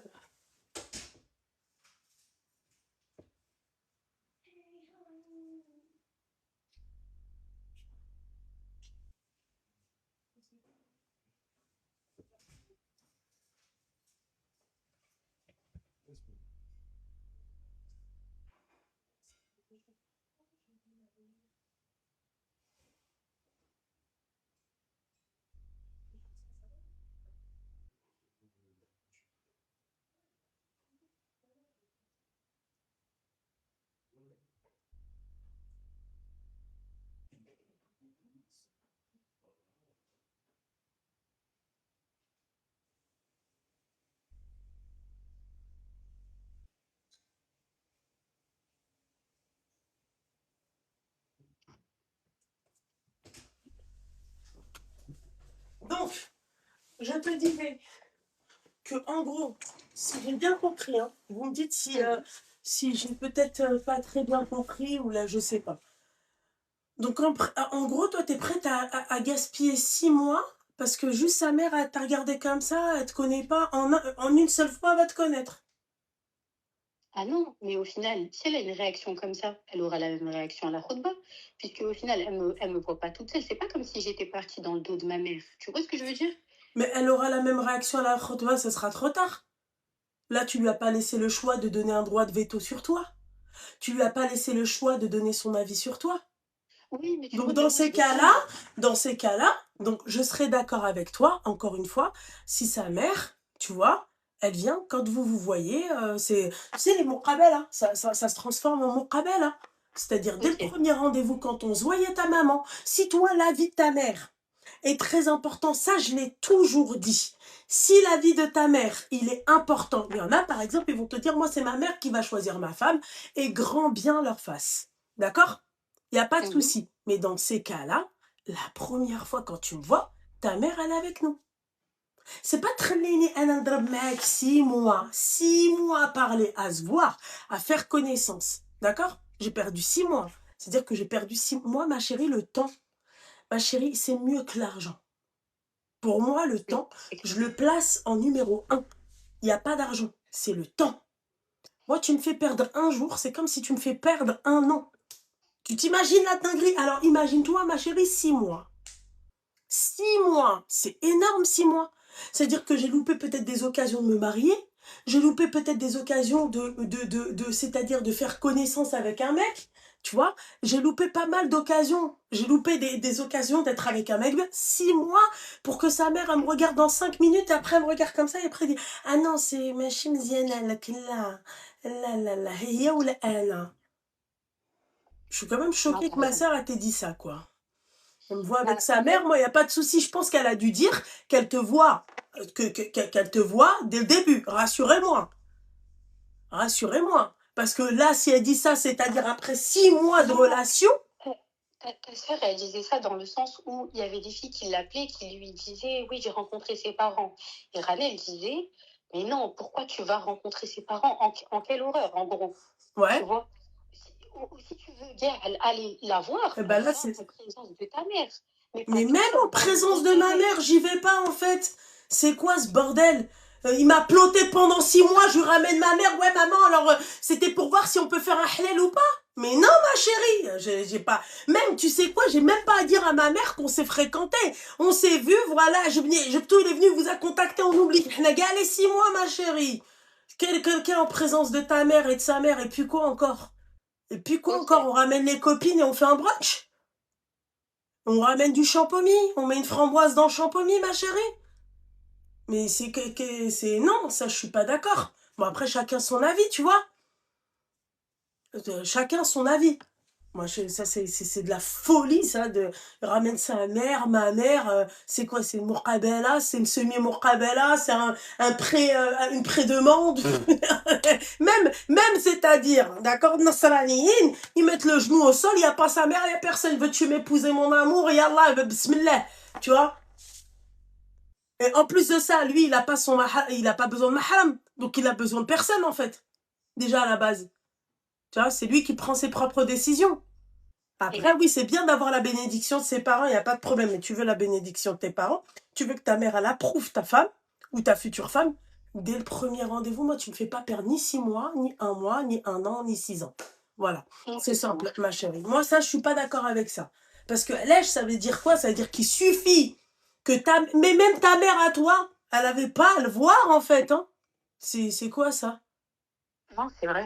donc, je te disais que, en gros, si j'ai bien compris, hein, vous me dites Mhm. si j'ai peut-être pas très bien compris ou là, je sais pas. Donc, en gros, toi, t'es prête à gaspiller 6 mois parce que juste sa mère, elle t'a regardé comme ça, elle te connaît pas, en une seule fois, elle va te connaître. Ah non, mais au final, si elle a une réaction comme ça, elle aura la même réaction à la khutba, puisque au final, elle me voit pas toute seule. C'est pas comme si j'étais partie dans le dos de ma mère. Tu vois ce que je veux dire? Mais elle aura la même réaction à la khotba, ce sera trop tard. Là, tu lui as pas laissé le choix de donner un droit de veto sur toi. Tu lui as pas laissé le choix de donner son avis sur toi. Oui, mais tu Donc vois, dans maintenant, ces je veux cas-là, pas. donc je serais d'accord avec toi, encore une fois, si sa mère, tu vois, elle vient quand vous vous voyez, tu sais, les muqabala, ça se transforme en muqabala. C'est-à-dire, dès le Ok. premier rendez-vous, quand on se voyait ta maman, si toi, l'avis de ta mère est très important, ça, je l'ai toujours dit. Si l'avis de ta mère, il est important, il y en a, par exemple, ils vont te dire, moi, c'est ma mère qui va choisir ma femme, et grand bien leur face. D'accord? Il n'y a pas de Mhm. souci. Mais dans ces cas-là, la première fois quand tu me vois, ta mère, elle est avec nous. C'est pas تخليني انا نضرب معاك 6 mois, 6 mois à parler, à se voir, à faire connaissance. D'accord? J'ai perdu 6 mois. C'est-à-dire que j'ai perdu 6 mois, ma chérie, le temps. Ma chérie, c'est mieux que l'argent. Pour moi, le Oui, temps, c'est je clair. le place en numéro un. Il n'y a pas d'argent, c'est le temps. Moi, tu me fais perdre un jour, c'est comme si tu me fais perdre un an. Tu t'imagines la dinguerie? Alors imagine-toi, ma chérie, 6 mois. 6 mois, c'est énorme, 6 mois. C'est-à-dire que j'ai loupé peut-être des occasions de me marier, j'ai loupé peut-être des occasions c'est-à-dire de faire connaissance avec un mec, tu vois. J'ai loupé pas mal d'occasions. J'ai loupé des occasions d'être avec un mec. 6 mois pour que sa mère, elle me regarde dans 5 minutes, et après elle me regarde comme ça, et après elle dit, ah non, c'est ma chimzienne, la, hiya ou la ana. Je suis quand même Non, choquée t'as que ma raison. sœur, elle t'ait dit ça, quoi. Elle me voit avec Bah, sa en mère, fait, moi, il n'y a pas de souci. Je pense qu'elle a dû dire qu'elle te voit, qu'elle te voit dès le début. Rassurez-moi. Rassurez-moi. Parce que là, si elle dit ça, c'est-à-dire après 6 mois de non, relation, ta sœur, elle disait ça dans le sens où il y avait des filles qui l'appelaient, qui lui disaient, oui, j'ai rencontré ses parents. Et Rana, elle disait, mais non, pourquoi tu vas rencontrer ses parents? En quelle horreur, en gros? Tu ouais, vois? Si tu veux bien aller la voir, et bah, ben là, va c'est. en présence de ta mère. Mais pas Mais toute même en seule, dans présence de ma l'intimité. mère, j'y vais pas, en fait. C'est quoi ce bordel? Il m'a ploté pendant 6 mois, je lui ramène ma mère. Ouais, maman, alors c'était pour voir si on peut faire un halal ou pas. Mais non, ma chérie, j'ai pas. Même, tu sais quoi, j'ai même pas à dire à ma mère qu'on s'est fréquenté. On s'est vu, voilà, tout, il est venu, vous a contacté, on oublie. On a galé 6 mois, ma chérie. Quelqu'un en présence de ta mère et de sa mère, et puis quoi encore? Et puis quoi Ok. encore? On ramène les copines et on fait un brunch? On ramène du champomis? On met une framboise dans le champomis, ma chérie? Mais c'est non, ça je suis pas d'accord. Bon après chacun son avis, tu vois. Chacun son avis. Moi ça c'est de la folie ça de ramène sa mère, ma mère, c'est quoi, c'est une muqabala, c'est une semi-muqabala, c'est un pré une prédemande. Même c'est-à-dire, d'accord, Nasraniyin, ils mettent le genou au sol, il y a pas sa mère, il y a personne, veux-tu m'épouser mon amour, yallah, bismillah, tu vois. Et en plus de ça, lui, il a pas besoin de mahram. Donc il a besoin de personne, en fait. Déjà, à la base. Tu vois, c'est lui qui prend ses propres décisions. Après, Et oui, c'est bien d'avoir la bénédiction de ses parents, il n'y a pas de problème. Mais tu veux la bénédiction de tes parents, tu veux que ta mère, elle approuve ta femme, ou ta future femme. Dès le premier rendez-vous, moi, tu me fais pas perdre ni 6 mois, ni un mois, ni un an, ni 6 ans. Voilà. ok, C'est ça simple, marche. ma chérie. Moi, ça, je suis pas d'accord avec ça. Parce que lèche, ça veut dire quoi? Ça veut dire qu'il suffit que ta... Mais même ta mère à toi, elle avait pas à le voir, en fait, hein. C'est quoi, ça? Non, c'est vrai.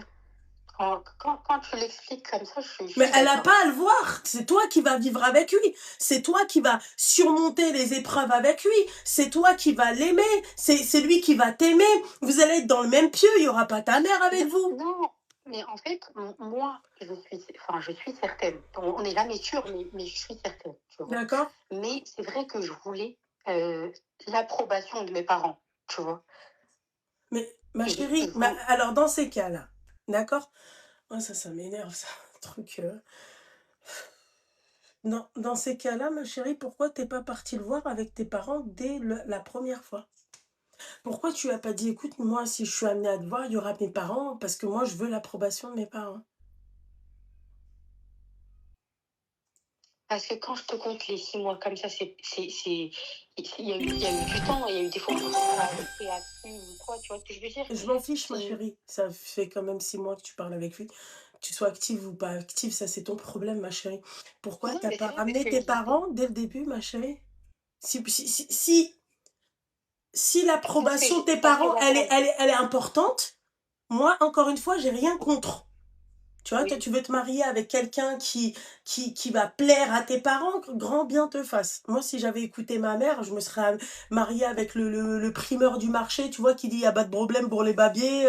Quand tu l'expliques comme ça, je Mais suis elle n'a d'accord. pas à le voir. C'est toi qui vas vivre avec lui. C'est toi qui vas surmonter les épreuves avec lui. C'est toi qui vas l'aimer. C'est lui qui va t'aimer. Vous allez être dans le même pieu. Il n'y aura pas ta mère avec Non, vous. non, mais en fait, moi, je suis certaine. On n'est jamais sûr, mais je suis certaine, tu vois. D'accord? Mais c'est vrai que je voulais l'approbation de mes parents, tu vois. Mais ma Je chérie, voulais... alors dans ces cas-là, d'accord? Oh, ça m'énerve, ça. Un truc. Dans ces cas-là, ma chérie, pourquoi t'es pas partie le voir avec tes parents dès la première fois? Pourquoi tu as pas dit, écoute, moi, si je suis amenée à te voir, il y aura mes parents, parce que moi, je veux l'approbation de mes parents. Parce que quand je te compte les 6 mois comme ça, il y a eu du temps, il y a eu des fois où j'étais pas assez active ou quoi, tu vois ce que je veux dire? Je m'en fiche, ma C'est... chérie. Ça fait quand même 6 mois que tu parles avec lui. Que tu sois active ou pas active, ça c'est ton problème, ma chérie. Pourquoi Non, t'as mais pas c'est vrai, parce ramené que je tes disais... parents dès le début, ma chérie? Si l'approbation de tes Parce que parents, j'attendais. elle est importante, moi, encore une fois, j'ai rien contre. Tu vois, toi, Oui. tu veux te marier avec quelqu'un qui va plaire à tes parents, que grand bien te fasse. Moi, si j'avais écouté ma mère, je me serais mariée avec le primeur du marché, tu vois, qui dit, il n'y a pas de problème pour les babiers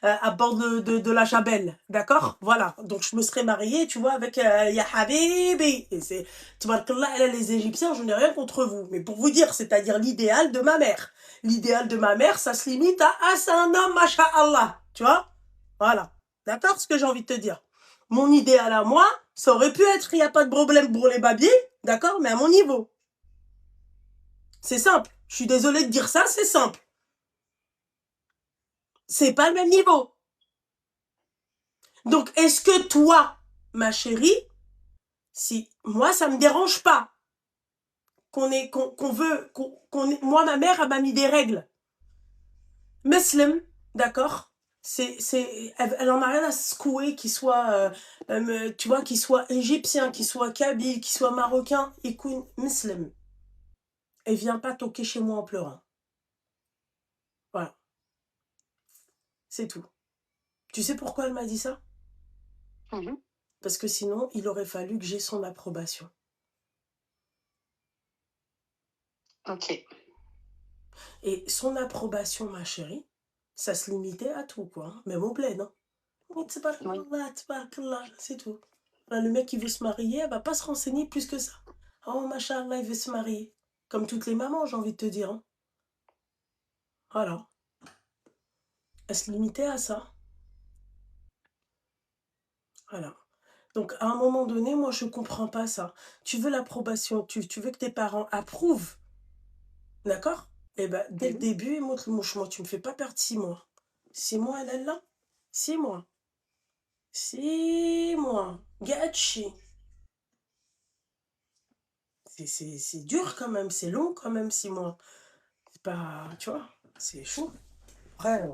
à bord de la Jabelle. D'accord? Voilà. Donc, je me serais mariée, tu vois, avec Ya Habibi. Et c'est, tabarakallah, elle, les Égyptiens, je n'ai rien contre vous. Mais pour vous dire, c'est-à-dire l'idéal de ma mère. L'idéal de ma mère, ça se limite à, ah, c'est un homme, masha'Allah. Tu vois? Voilà. D'accord, ce que j'ai envie de te dire. Mon idéal à moi, ça aurait pu être, il n'y a pas de problème pour les babiers, d'accord, mais à mon niveau. C'est simple. Je suis désolée de dire ça, c'est simple. C'est pas le même niveau. Donc, est-ce que toi, ma chérie, si moi, ça me dérange pas qu'on veut, moi, ma mère, elle m'a mis des règles. Muslim, d'accord, elle en a rien à secouer qu'il soit, tu vois, qu'il soit égyptien, qu'il soit kabyle, qu'il soit marocain, écoute, muslim. Et viens pas toquer chez moi en pleurant. Voilà, c'est tout. Tu sais pourquoi elle m'a dit ça? Mhm. Parce que sinon, il aurait fallu que j'ai son approbation. Ok. Et son approbation, ma chérie, ça se limitait à tout, quoi. Hein. Même au bled, hein. Oh, Oui. tabarakallah, c'est tout. Là, le mec qui veut se marier, elle va pas se renseigner plus que ça. Oh, machallah, il veut se marier. Comme toutes les mamans, j'ai envie de te dire. Hein. Voilà. Elle se limitait à ça. Voilà. Donc, à un moment donné, moi, je comprends pas ça. Tu veux l'approbation, tu veux que tes parents approuvent, d'accord? Eh ben, dès le Mhm. début, moi, tu me fais pas perdre 6 mois. 6 mois, elle est là? 6 mois. 6 mois. Gachi. C'est dur quand même, c'est long quand même, 6 mois. C'est pas, tu vois, c'est chaud. Après,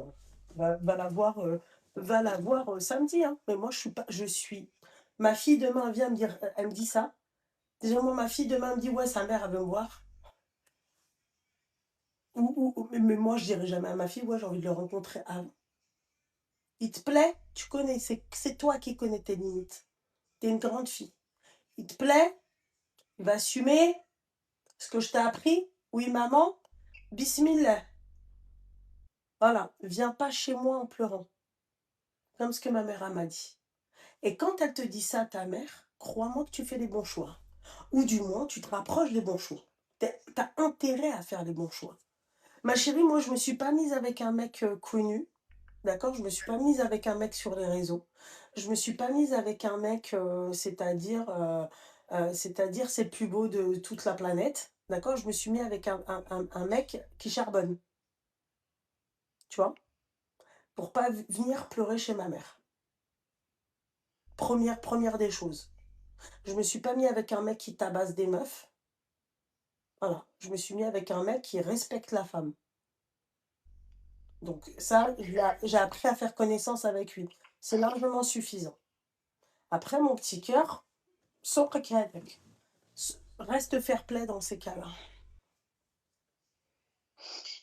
va la voir samedi, hein. Mais moi, je suis. Ma fille demain vient me dire, elle me dit ça. Déjà, moi, ma fille demain me dit, ouais, sa mère, elle veut me voir. Mais moi, je dirais jamais à ma fille, ouais, j'ai envie de le rencontrer avant. Il te plaît? Tu connais, c'est toi qui connais tes limites. T'es une grande fille. Il te plaît? Il va assumer ce que je t'ai appris? Oui, maman? Bismillah. Voilà, viens pas chez moi en pleurant, comme ce que ma mère m'a dit. Et quand elle te dit ça, ta mère, crois-moi que tu fais les bons choix. Ou du moins, tu te rapproches des bons choix. T'as intérêt à faire les bons choix. Ma chérie, moi, je me suis pas mise avec un mec connu, d'accord? Je me suis pas mise avec un mec sur les réseaux. Je me suis pas mise avec un mec, c'est-à-dire c'est le plus beau de toute la planète, d'accord? Je me suis mis avec un mec qui charbonne, tu vois? Pour pas venir pleurer chez ma mère. Première des choses. Je me suis pas mis avec un mec qui tabasse des meufs. Voilà. Je me suis mis avec un mec qui respecte la femme. Donc ça, j'ai appris à faire connaissance avec lui. C'est largement suffisant. Après, mon petit cœur, reste fair play dans ces cas-là.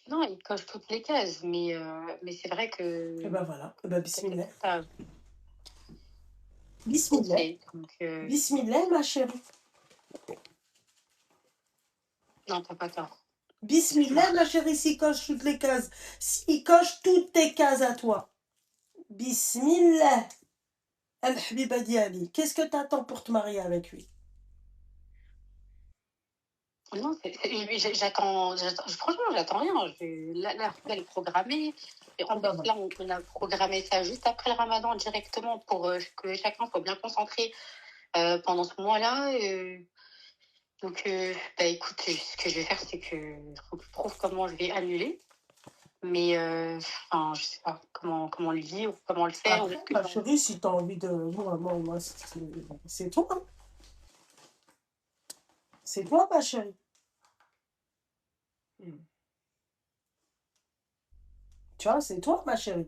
Non, il coche toutes les cases, mais c'est vrai que Et ben voilà. Et ben c'est bismillah. ça. Bismillah. Ok, donc Bismillah, ma chérie. non, t'as pas tort. Bismillah, ma chérie, s'il coche toutes les cases. S'il coche toutes tes cases à toi. Bismillah. Al-Habiba Diali. Qu'est-ce que t'attends pour te marier avec lui? Non, franchement, j'attends rien. Là, elle est programmée. Et Ah en ben plus, voilà. là, on a programmé ça juste après le ramadan directement pour que chacun soit bien concentré pendant ce mois-là. Donc, bah, écoute, ce que je vais faire, c'est que faut que je trouve comment je vais annuler. Mais, enfin, je sais pas comment le dire, ou comment le faire. Après, ma chérie, si t'as envie de. Moi, c'est toi. Hein. C'est toi, ma chérie. Hmm. Tu vois, c'est toi, ma chérie.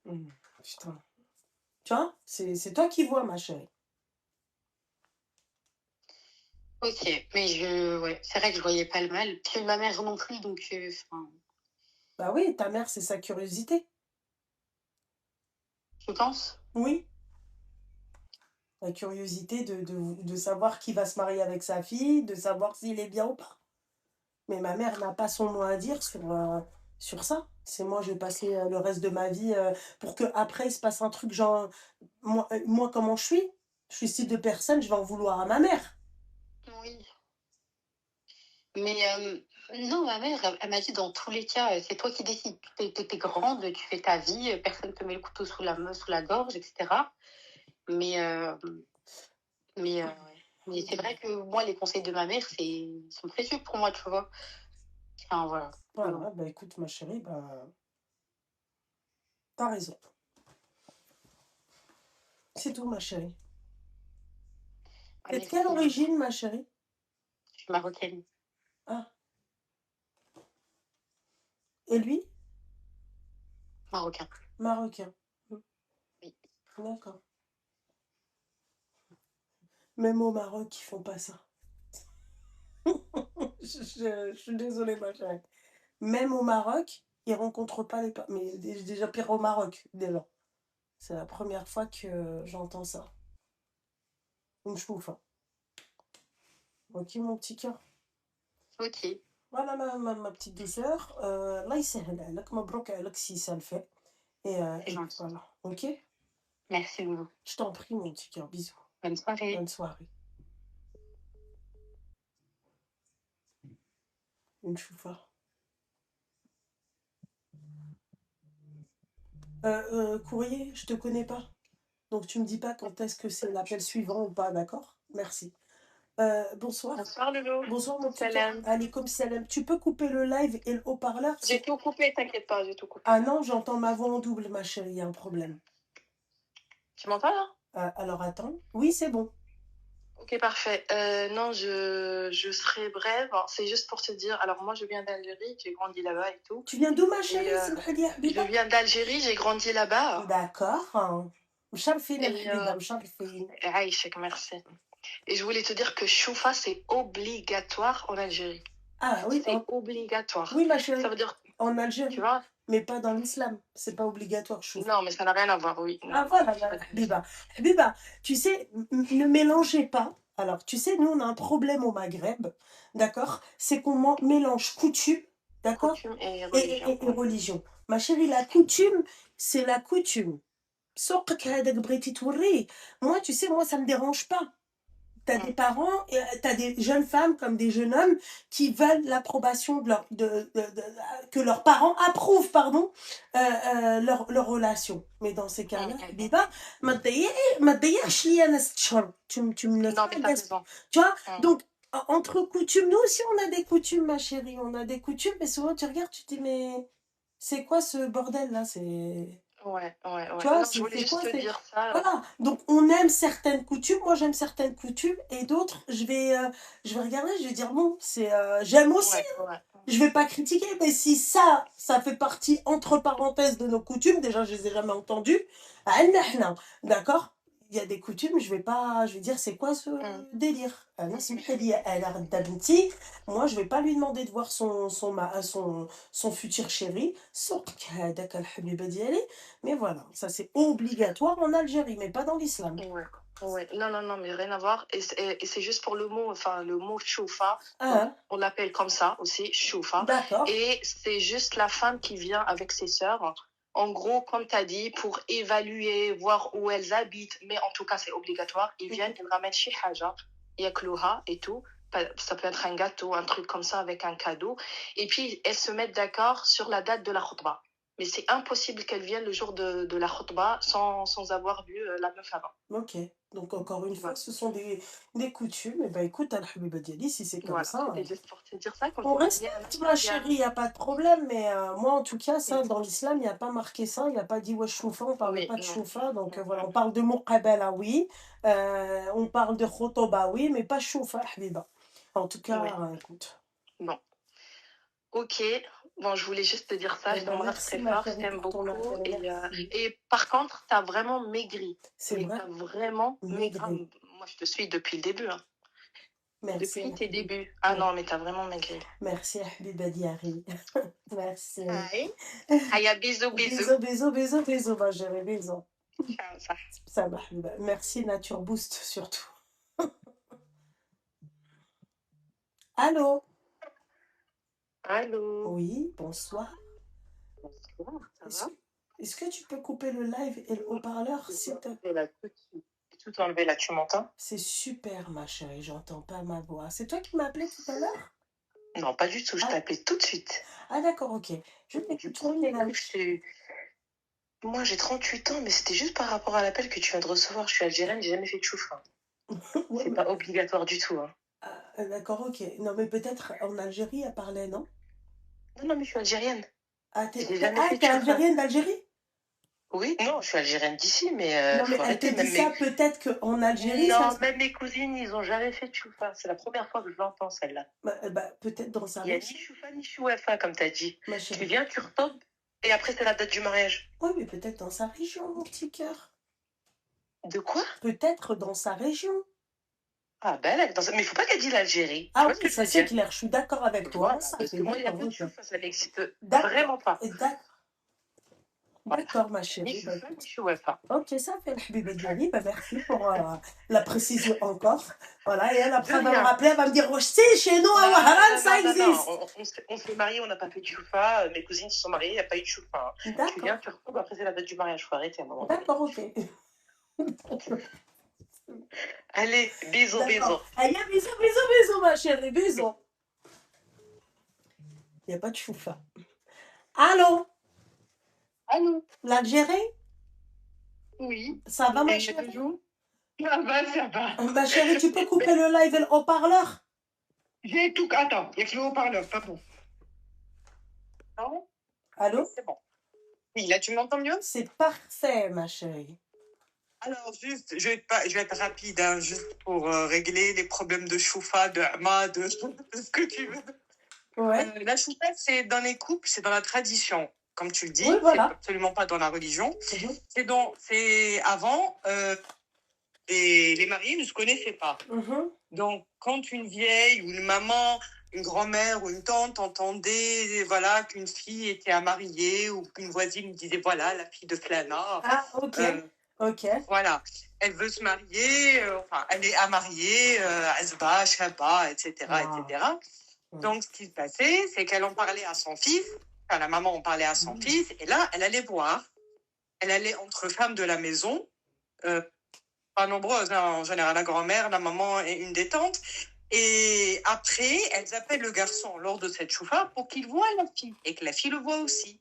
Hmm. Putain. Tu vois, c'est toi qui vois, ma chérie. Ok, mais ouais, c'est vrai que je voyais pas le mal. Puis ma mère non plus, donc, enfin, Bah oui, ta mère, c'est sa curiosité. je pense. Oui. La curiosité de savoir qui va se marier avec sa fille, de savoir s'il est bien ou pas. Mais ma mère n'a pas son mot à dire sur ça. C'est moi, je vais passer le reste de ma vie pour qu'après il se passe un truc genre, moi comment je suis ce type de personne, je vais en vouloir à ma mère. Oui. Mais non, ma mère, elle m'a dit dans tous les cas, c'est toi qui décides. T'es grande, tu fais ta vie, personne te met le couteau sous la gorge, etc. Mais, ouais. Mais c'est vrai que moi, les conseils de ma mère, sont précieux pour moi, tu vois. Enfin, voilà. Voilà, bah écoute ma chérie, bah t'as raison. C'est tout ma chérie. T'es de quelle Merci. origine ma chérie? Je suis marocaine. Ah. Et lui? Marocain. Marocain. Oui. D'accord. Même au Maroc, ils font pas ça. Je suis désolée ma chérie. Même au Maroc, ils rencontrent pas mais déjà pire au Maroc, déjà. C'est la première fois que j'entends ça. Donc je trouve. Ok mon petit cœur. Ok. Voilà ma petite douceur. Là il s'est مبروك عليك si ça le fait. Et C'est gentil. voilà. Ok? Merci, Loulou. Je t'en prie mon petit cœur. Bisous. Bonne soirée. Bonne soirée. Une choufa. Courrier, je te connais pas. Donc tu me dis pas quand est-ce que c'est l'appel suivant ou pas, d'accord? Merci. Bonsoir. Bonsoir, Loulou. Bonsoir mon petit cœur. Salam. Allez, comme salam. Tu peux couper le live et le haut-parleur? J'ai tout coupé, t'inquiète pas, j'ai tout coupé. Ah non, j'entends ma voix en double, ma chérie, il y a un problème. Tu m'entends là? Alors attends. Oui, c'est bon. Ok, parfait. Non, je serai brève. C'est juste pour te dire. Alors, moi, je viens d'Algérie, j'ai grandi là-bas et tout. Tu viens d'où, ma chérie? Je viens d'Algérie, j'ai grandi là-bas. D'accord. مشرفين Et, الحبيبة مشرفين. Aïchek, merci. Et je voulais te dire que choufa, c'est obligatoire en Algérie. Ah oui, C'est obligatoire. oui, ma chérie. Ça veut dire, En Algérie, tu vois? mais pas dans l'islam. C'est pas obligatoire, choufa. Non, mais ça n'a rien à voir, oui. Ah Non, voilà, c'est pas Habiba. Habiba, tu sais, ne mélangez pas. Alors, tu sais, nous, on a un problème au Maghreb, d'accord? C'est qu'on mélange coutume, d'accord? coutume et Et religion. religion. Ma chérie, la coutume, c'est la coutume. سوقك هذاك بغيتي توريه. Moi, tu sais, moi, ça me dérange pas. T'as des parents, t'as des jeunes femmes comme des jeunes hommes qui veulent l'approbation que leurs parents approuvent, pardon, leur relation. Mais dans ces cas-là, Biba, ما تضيعش لي أنا 6 شهور. Tu me laisses Non, pas mais t'as raison. Tu vois? Donc, entre coutumes, nous aussi, on a des coutumes, ma chérie. On a des coutumes, mais souvent, tu regardes, tu te dis, mais c'est quoi ce bordel-là? C'est... Ouais. Tu vois, Non, je voulais juste te dire ça. Voilà, donc on aime certaines coutumes, moi j'aime certaines coutumes, et d'autres, je vais regarder, je vais dire, bon, j'aime aussi, Ouais. je vais pas critiquer, mais si ça fait partie, entre parenthèses, de nos coutumes, déjà je les ai jamais entendues, d'accord? Il y a des coutumes, je vais dire, c'est quoi ce délire? Moi, je vais pas lui demander de voir son futur chéri, mais voilà, ça c'est obligatoire en Algérie, mais pas dans l'islam. Ouais. Non, mais rien à voir. Et c'est juste pour le mot choufa. Ah, On l'appelle comme ça aussi, choufa. d'accord. Et c'est juste la femme qui vient avec ses sœurs. En gros, comme tu as dit, pour évaluer, voir où elles habitent, mais en tout cas, c'est obligatoire. Ils viennent, ils ramènent chez Haja, yaklouha et tout. Ça peut être un gâteau, un truc comme ça avec un cadeau. Et puis, elles se mettent d'accord sur la date de la khutba. Mais c'est impossible qu'elles viennent le jour de la khutba sans avoir vu la meuf avant. Ok, donc encore une fois, ce sont des coutumes. Et ben écoute, Al-Habiba Diali, si c'est comme ça. C'était juste pour te dire ça. On respecte, ma chérie, il n'y a pas de problème, mais moi en tout cas, ça, dans l'islam, il n'y a pas marqué ça, il n'y a pas dit wesh choufa, on ne parle pas de choufa, donc voilà, on parle de muqabala, oui, on parle de khotoba, oui, mais pas choufa, Habiba. En tout cas, écoute. Bon. Ok, bon, je voulais juste te dire ça, je t'embrasse très fort, je t'aime beaucoup. Et par contre, t'as vraiment maigri. C'est vrai. T'as vraiment maigri. Moi, je te suis depuis le début. Merci. Depuis tes débuts. Ah non, mais t'as vraiment maigri. Merci, Habiba Diari. Merci. Aïe, bisous. Bisous, ma chérie, bisous. صح. سامح. Merci Nature Boost surtout. Allô? Allô? Oui, bonsoir. Bonsoir, ça Est-ce va? est-ce que tu peux couper le live et le haut-parleur, Je s'il dois te enlever là tout de suite. Tout enlever là, tu m'entends? C'est super, ma chérie, j'entends pas ma voix. C'est toi qui m'as appelé tout à l'heure? Non, pas du tout, je Ah, t'ai appelé tout de suite. d'accord, ok. Je Du t'écoute, tu as premier quel coup, âge? Moi, j'ai 38 ans, mais c'était juste par rapport à l'appel que tu viens de recevoir. Je suis algérienne, j'ai jamais fait de chouf. Ouais, C'est mais... pas obligatoire du tout. d'accord, ok. Non, mais peut-être en Algérie, elle parlait, non? Non, mais je suis algérienne. Ah, J'ai jamais fait de t'es chouf. algérienne d'Algérie? Oui, non, je suis algérienne d'ici, mais Non, mais faut elle te arrêter. dit ça peut-être qu'en Algérie, ça... Non, même mes cousines, ils ont jamais fait de choufa. C'est la première fois que je l'entends, celle-là. peut-être dans sa Il n'y a région, ni choufa ni chouefa, comme tu as dit. ma Tu chérie. viens, tu retombes, et après, c'est la date du mariage. Oui, mais peut-être dans sa région, mon petit cœur. De quoi? Peut-être dans sa région. Ah, ben, mais il faut pas qu'elle dise l'Algérie. Ah Tu vois ce oui, que je ça veux c'est dire? clair, je suis d'accord avec toi. Voilà, Ça parce fait que moi, il n'y a d'accord, pas de ok. choufa, ça n'existe D'accord. vraiment pas. Voilà. D'accord, ma Ni chérie. choufa, ni chouefa. Ok, ça fait le bébé Diani. Merci pour la précision encore. Voilà, et elle, après, elle va me rappeler, elle va me dire, oh, si, chez nous, à Waharan, ça existe. On s'est mariés, on n'a pas fait de choufa. Mes cousines se sont mariées, il n'y a pas eu de choufa. Tu viens, D'accord. tu retombes, après, c'est la date du mariage. Il faut arrêter à un moment donné. D'accord, ok. Allez, bisous, bisous. D'accord. Allez, bisous, ma chérie, bisous. Il n'y a pas de choufa. Allô? Allô? L'Algérie? Oui. Ça va, ma Et chérie? Ça va, ça va. Ma chérie, tu peux couper le live et le haut-parleur? J'ai tout. Attends, il y a que le haut-parleur, pas bon. Non? Allô? C'est bon. Oui, là, tu m'entends mieux? C'est parfait, ma chérie. Alors, juste, je vais être rapide, hein, juste pour régler les problèmes de choufa, de hama, de ce que tu veux. Ouais. La choufa, c'est dans les couples, c'est dans la tradition, comme tu le dis. Oui, voilà. C'est absolument pas dans la religion. Mhm. C'est avant, les mariés ne se connaissaient pas. Mhm. Donc, quand une vieille ou une maman, une grand-mère ou une tante entendait voilà, qu'une fille était à marier ou qu'une voisine disait voilà, la fille de Flana. Ah, ok. Ok. Voilà, elle veut se marier, enfin, elle est à marier, Azba, Shaba, etc., Wow. etc. Donc, ce qui se passait, c'est qu'elle en parlait à son fils, enfin, la maman en parlait à son fils, et là, elle allait voir. Elle allait entre femmes de la maison, pas nombreuses, hein, en général, la grand-mère, la maman et une des tantes. Et après, elles appellent le garçon lors de cette choufa pour qu'il voie la fille et que la fille le voie aussi.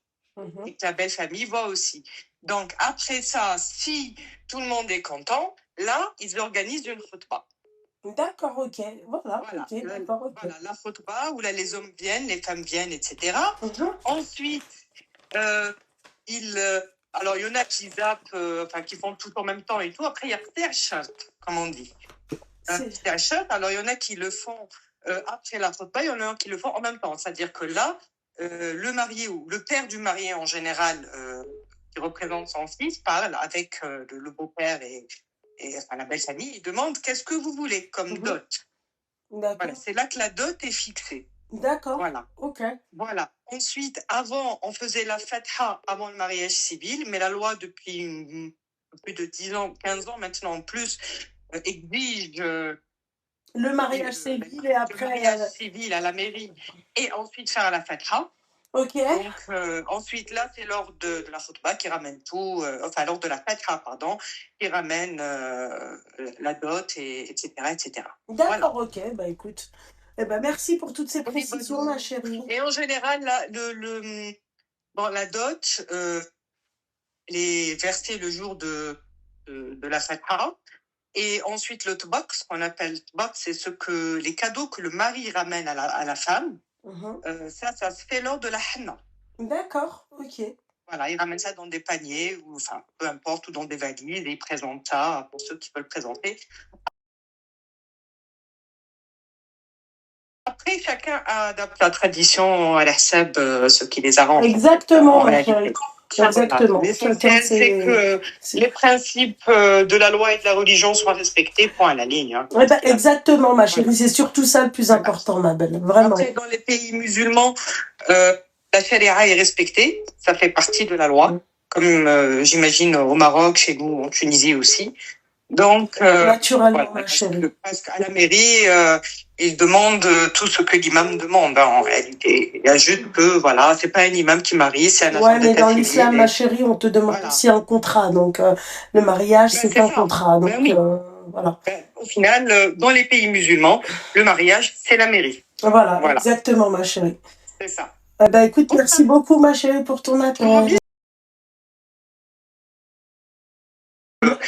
Et que la belle famille voit aussi. Donc, après ça, si tout le monde est content, là, ils organisent une khutba. D'accord, ok. Voilà, Voilà, ok, d'accord, ok. voilà, la khutba où là, les hommes viennent, les femmes viennent, etc. Ensuite, alors, il y en a qui zappent, enfin, qui font tout en même temps et tout. Après, il y a Ptehchat, comme on dit. Ptehchat, alors, il y en a qui le font après la khutba, il y en a qui le font en même temps. C'est-à-dire que là, le marié ou le père du marié en général, qui représente son fils, parle avec le beau-père et enfin, la belle famille. Il demande qu'est-ce que vous voulez comme dot. D'accord. Voilà, c'est là que la dot est fixée. D'accord. Voilà. Ok. Voilà. Ensuite, avant, on faisait la fatha avant le mariage civil, mais la loi depuis plus de 10 ans, 15 ans maintenant en plus, exige le mariage civil et après... Le mariage civil à la mairie et ensuite faire la fatha. Ok. Donc, ensuite, là, c'est lors de la khutba qui ramène tout, enfin, lors de la fatha, pardon, qui ramène la dot, etc., etc. D'accord, Voilà. ok. Bah, écoute. Eh ben, merci pour toutes ces précisions, ma chérie. Et en général, là, la dot, elle est versée le jour de la fatha. Et ensuite, le tbak, ce qu'on appelle tbak, c'est les cadeaux que le mari ramène à la femme. Ça se fait lors de la henna. D'accord, ok. Voilà, il ramène ça dans des paniers, ou enfin, peu importe, ou dans des valises, et il présente ça pour ceux qui veulent présenter. Après, chacun adapte la tradition à la seb, ce qui les arrange. Exactement, ma chérie. Exactement. L'essentiel, c'est que les principes de la loi et de la religion soient respectés, point à la ligne. Hein. Eh ben, exactement, ma chérie. C'est surtout ça le plus important, ma belle. Vraiment. Après, dans les pays musulmans, la charia est respectée. Ça fait partie de la loi. comme j'imagine au Maroc, chez nous, en Tunisie aussi. Donc, Naturellement, voilà, ma chérie. parce qu'à la mairie, ils demandent tout ce que l'imam demande, hein, en réalité. Il y a juste que, voilà, c'est pas un imam qui marie, c'est un agent Ouais, mais d'état dans civil. l'islam, ma chérie, on te demande Voilà. aussi un contrat. Donc, le mariage, Ben, c'est c'est un ça. contrat. Ben Donc, oui. voilà. Ben, au final, dans les pays musulmans, le mariage, c'est la mairie. Voilà, Voilà. exactement, ma chérie. C'est ça. Bah, écoute, merci beaucoup, ma chérie, pour ton appel.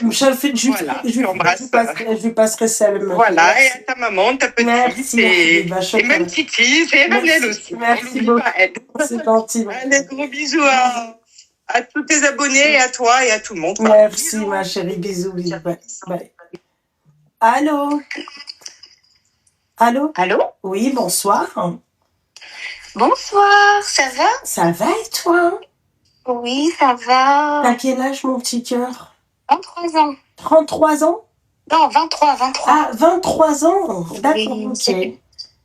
Voilà, je t'embrasse. Je lui passerai salam. Voilà, et à ta maman, ta petite, Merci, et Habiba, même Titi, c'est elle aussi. Merci On l'oublie beaucoup. pas, elle. C'est gentil. Allez, gros bisous à tous tes abonnés, et à toi et à tout le monde. Quoi. Merci, Bisous. ma chérie. Bisous, bisous. Bye. Bye. Allô? Allô? Allô? Oui, bonsoir. Bonsoir, ça va? Ça va et toi? Oui, ça va. T'as quel âge, mon petit cœur? 23 ans. 33 ans? Non, 23. Ah, 23 ans? D'accord, Oui, ok.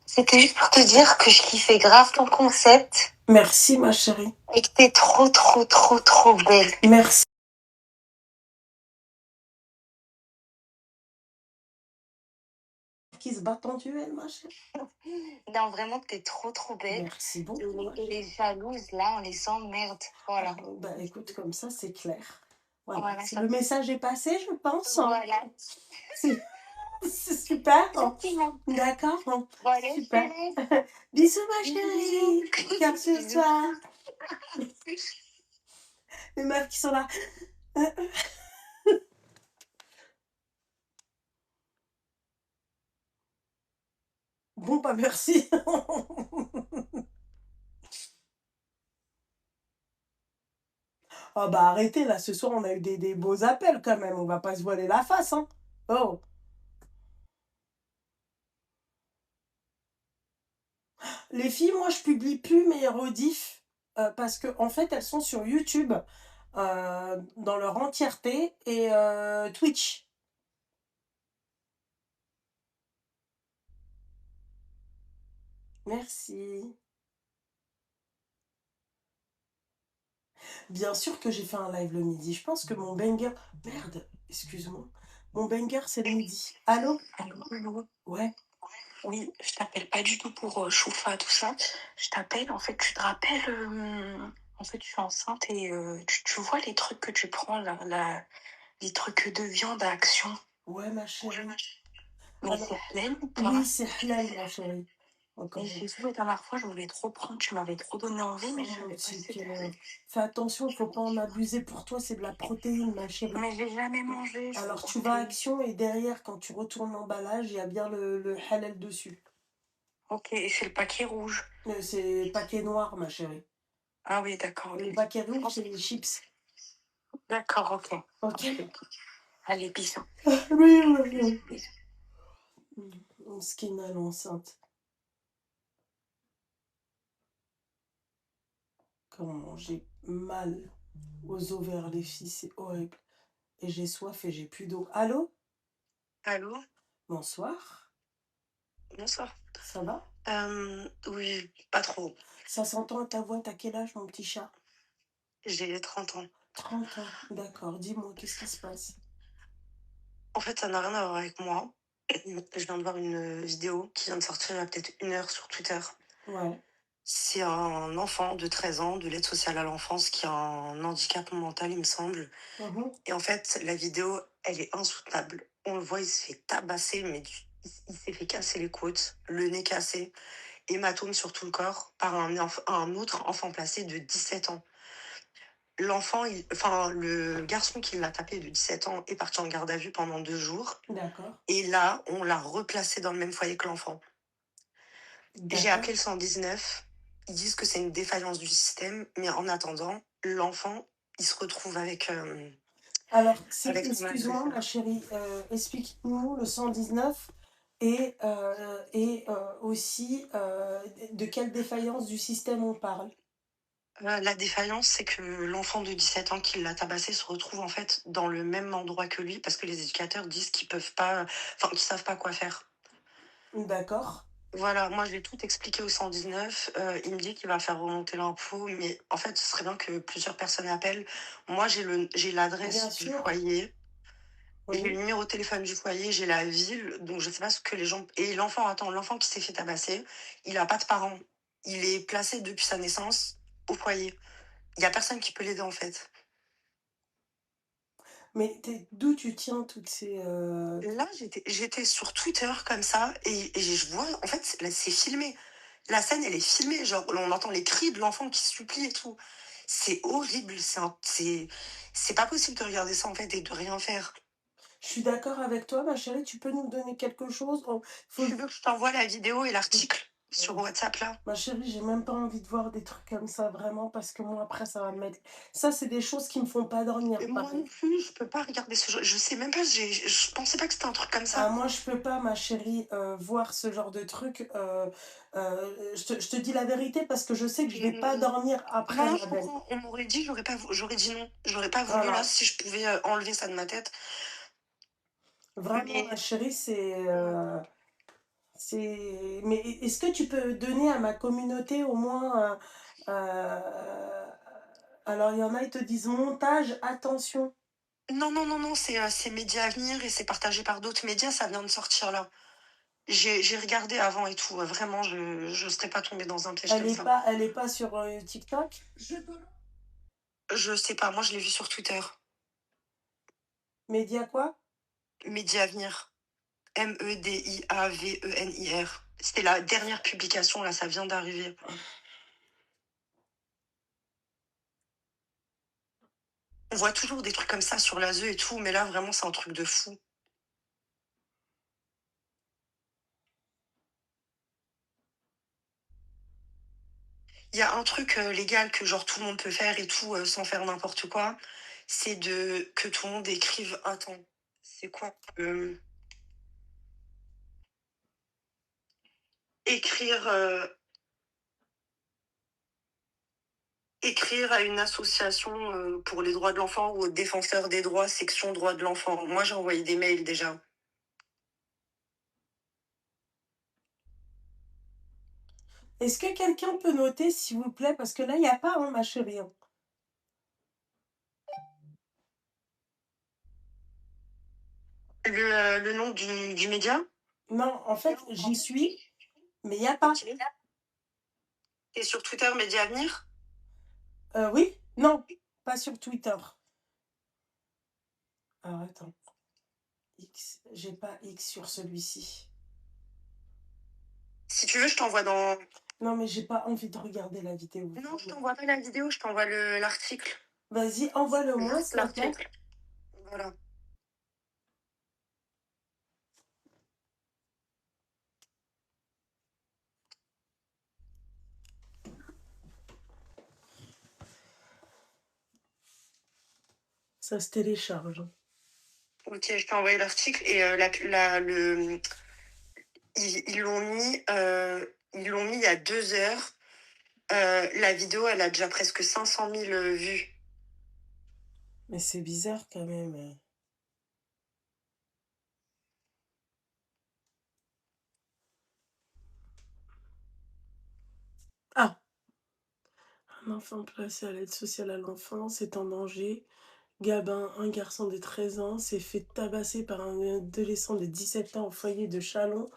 C'était juste pour te dire que je kiffais grave ton concept Merci, ma chérie. et que t'es trop, trop, trop, trop belle. Merci. Qui se battent en duel, ma chérie. Non, vraiment, t'es trop, trop belle. Merci beaucoup. Les jalouses, là, on les emmerde. Voilà. Bah, écoute, comme ça, c'est clair. Voilà. Voilà, Si ça- le message est passé, je pense. Voilà. C'est super. Exactement. D'accord. Bon, allez, Super. je te laisse. Bisous, ma chérie. Cœur sur Bisous. toi. Les meufs qui sont là. Bon, bah merci. Oh bah arrêtez, là, ce soir, on a eu des beaux appels quand même. On va pas se voiler la face, hein. Oh. Les filles, moi, je publie plus mes rediffs parce que en fait, elles sont sur YouTube dans leur entièreté et Twitch. Merci. Bien sûr que j'ai fait un live le midi. Je pense que mon banger... Merde, excuse-moi. Mon banger, c'est le midi. Allô? Allô? Ouais. Oui, je t'appelle pas du tout pour Choufa, tout ça. Je t'appelle, en fait, tu te rappelles, en fait, je suis enceinte et tu vois les trucs que tu prends, là, les trucs de viande à Action. Ouais, ma chérie. Mais Alors, c'est halal ou pas? oui, c'est halal, ma chérie. Encore. Et j'ai vu la dernière fois, je voulais trop prendre, tu m'avais trop donné envie, mais je Oh, savais pas petit si c'était cœur. halal. Fais attention, faut pas en abuser pour toi, c'est de la protéine, ma chérie. Mais j'ai jamais mangé. je Alors veux tu vas à goûter. Action et derrière, quand tu retournes l'emballage, il y a bien le halal dessus. Ok, et c'est le paquet rouge. C'est paquet noir, ma chérie. Ah oui, d'accord. Le ok. paquet rouge, c'est les chips. D'accord, ok. Ok. Allez, bisous. Oui, oui, oui. Skina l'enceinte. Comment j'ai mal aux ovaires, les filles, c'est horrible. Et j'ai soif et j'ai plus d'eau. Allô? Allô? Bonsoir. Bonsoir. Ça va? Oui, pas trop. Ça s'entend à ta voix, t'as quel âge, mon petit chat? J'ai 30 ans. 30 ans, d'accord. Dis-moi, qu'est-ce qui se passe? En fait, ça n'a rien à voir avec moi. Je viens de voir une vidéo qui vient de sortir il y a peut-être 1 heure sur Twitter. Ouais. C'est un enfant de 13 ans de l'aide sociale à l'enfance qui a un handicap mental, il me semble. Mhm. Et en fait, la vidéo, elle est insoutenable. On le voit, il se fait tabasser, mais il s'est fait casser les côtes, le nez cassé, hématome sur tout le corps par un autre enfant placé de 17 ans. Le garçon qui l'a tapé de 17 ans est parti en garde à vue pendant 2 jours. D'accord. Et là, on l'a replacé dans le même foyer que l'enfant. J'ai D'accord. appelé le 119. Ils disent que c'est une défaillance du système, mais en attendant, l'enfant, il se retrouve avec... Alors, avec son excuse-moi, agresseur. ma chérie, explique-nous le 119 et aussi de quelle défaillance du système on parle. La défaillance, c'est que l'enfant de 17 ans qui l'a tabassé se retrouve en fait dans le même endroit que lui parce que les éducateurs disent qu'ils peuvent pas, qu'ils savent pas quoi faire. D'accord. Voilà, moi, je vais tout expliquer au 119. Il me dit qu'il va faire remonter l'info, mais en fait, ce serait bien que plusieurs personnes appellent. Moi, j'ai Bien l'adresse du sûr, foyer, j'ai le oui. numéro de téléphone du foyer, j'ai la ville, donc je sais pas ce que les gens. Et l'enfant, attends, l'enfant qui s'est fait tabasser, il a pas de parents. Il est placé depuis sa naissance au foyer. Il y a personne qui peut l'aider, en fait. Mais d'où tu tiens toutes ces... Là, j'étais sur Twitter comme ça et je vois, en fait, là, c'est filmé. La scène, elle est filmée. Genre, on entend les cris de l'enfant qui supplie et tout. C'est horrible. C'est pas possible de regarder ça, en fait, et de rien faire. Je suis d'accord avec toi, ma chérie, tu peux nous donner quelque chose? Faut... Tu veux que je t'envoie la vidéo et l'article sur WhatsApp, là? Ma chérie, j'ai même pas envie de voir des trucs comme ça, vraiment, parce que moi, après, ça va me mettre... Ça, c'est des choses qui me font pas dormir, Et moi non pareil. plus, je peux pas regarder ce genre. Je sais même pas, je pensais pas que c'était un truc comme Ah, ça. moi, je peux pas, ma chérie, voir ce genre de truc. Je te dis la vérité parce que je sais que je vais pas dormir après, Non, ma je belle. comprends. On m'aurait dit, j'aurais dit non. J'aurais pas voulu, là, Voilà. si je pouvais enlever ça de ma tête. Vraiment, ma Mais chérie, c'est... Mais est-ce que tu peux donner à ma communauté au moins... Alors, il y en a, ils te disent montage, attention. non, non, non, non, c'est Média Avenir et c'est partagé par d'autres médias, ça vient de sortir là. J'ai regardé avant et tout, vraiment, je serais pas tombée dans un piège comme ça. Elle est pas sur TikTok? Je sais pas, moi je l'ai vu sur Twitter. Média quoi? Média Avenir. Mediavenir. C'était la dernière publication, là, ça vient d'arriver. On voit toujours des trucs comme ça sur l'ASE et tout, mais là, vraiment, c'est un truc de fou. Il y a un truc légal que genre tout le monde peut faire et tout sans faire n'importe quoi, c'est de que tout le monde écrive. Attends, c'est quoi écrire écrire à une association pour les droits de l'enfant ou aux défenseurs des droits, section droits de l'enfant. Moi, j'ai envoyé des mails déjà. Est-ce que quelqu'un peut noter, s'il vous plaît? Parce que là, il n'y a pas, hein, ma chérie, hein. Le nom du média? Non, en fait, j'y suis, mais il n'y a pas. Ok. Et sur Twitter, Média Avenir? Oui? Non, pas sur Twitter. Alors, attends. X, j'ai pas X sur celui-ci. Si tu veux, je t'envoie dans. Non, mais j'ai pas envie de regarder la vidéo. Non, je t'envoie pas la vidéo, je t'envoie l'article. Vas-y, envoie-le-moi, Juste s'il te plaît. l'article. Voilà. Ça se télécharge. Ok, je t'ai envoyé l'article et ils l'ont mis il y a 2 heures. La vidéo, elle a déjà presque 500 000 vues. Mais c'est bizarre quand même, hein. Ah! Un enfant placé à l'aide sociale à l'enfance est en danger. Gabin, un garçon de 13 ans, s'est fait tabasser par un adolescent de 17 ans au foyer de Châlons,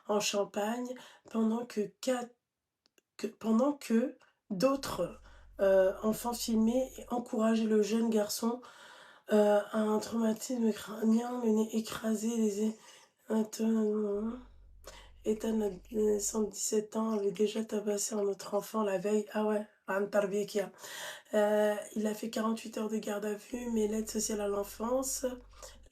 en Champagne, pendant que d'autres enfants filmaient et encourageaient le jeune garçon à un traumatisme crânien, le nez écrasé, Ethan, adolescent de 17 ans, avait déjà tabassé un autre enfant la veille. Ah ouais, Antar Biekia. Il a fait 48 heures de garde à vue, mais l'aide sociale à l'enfance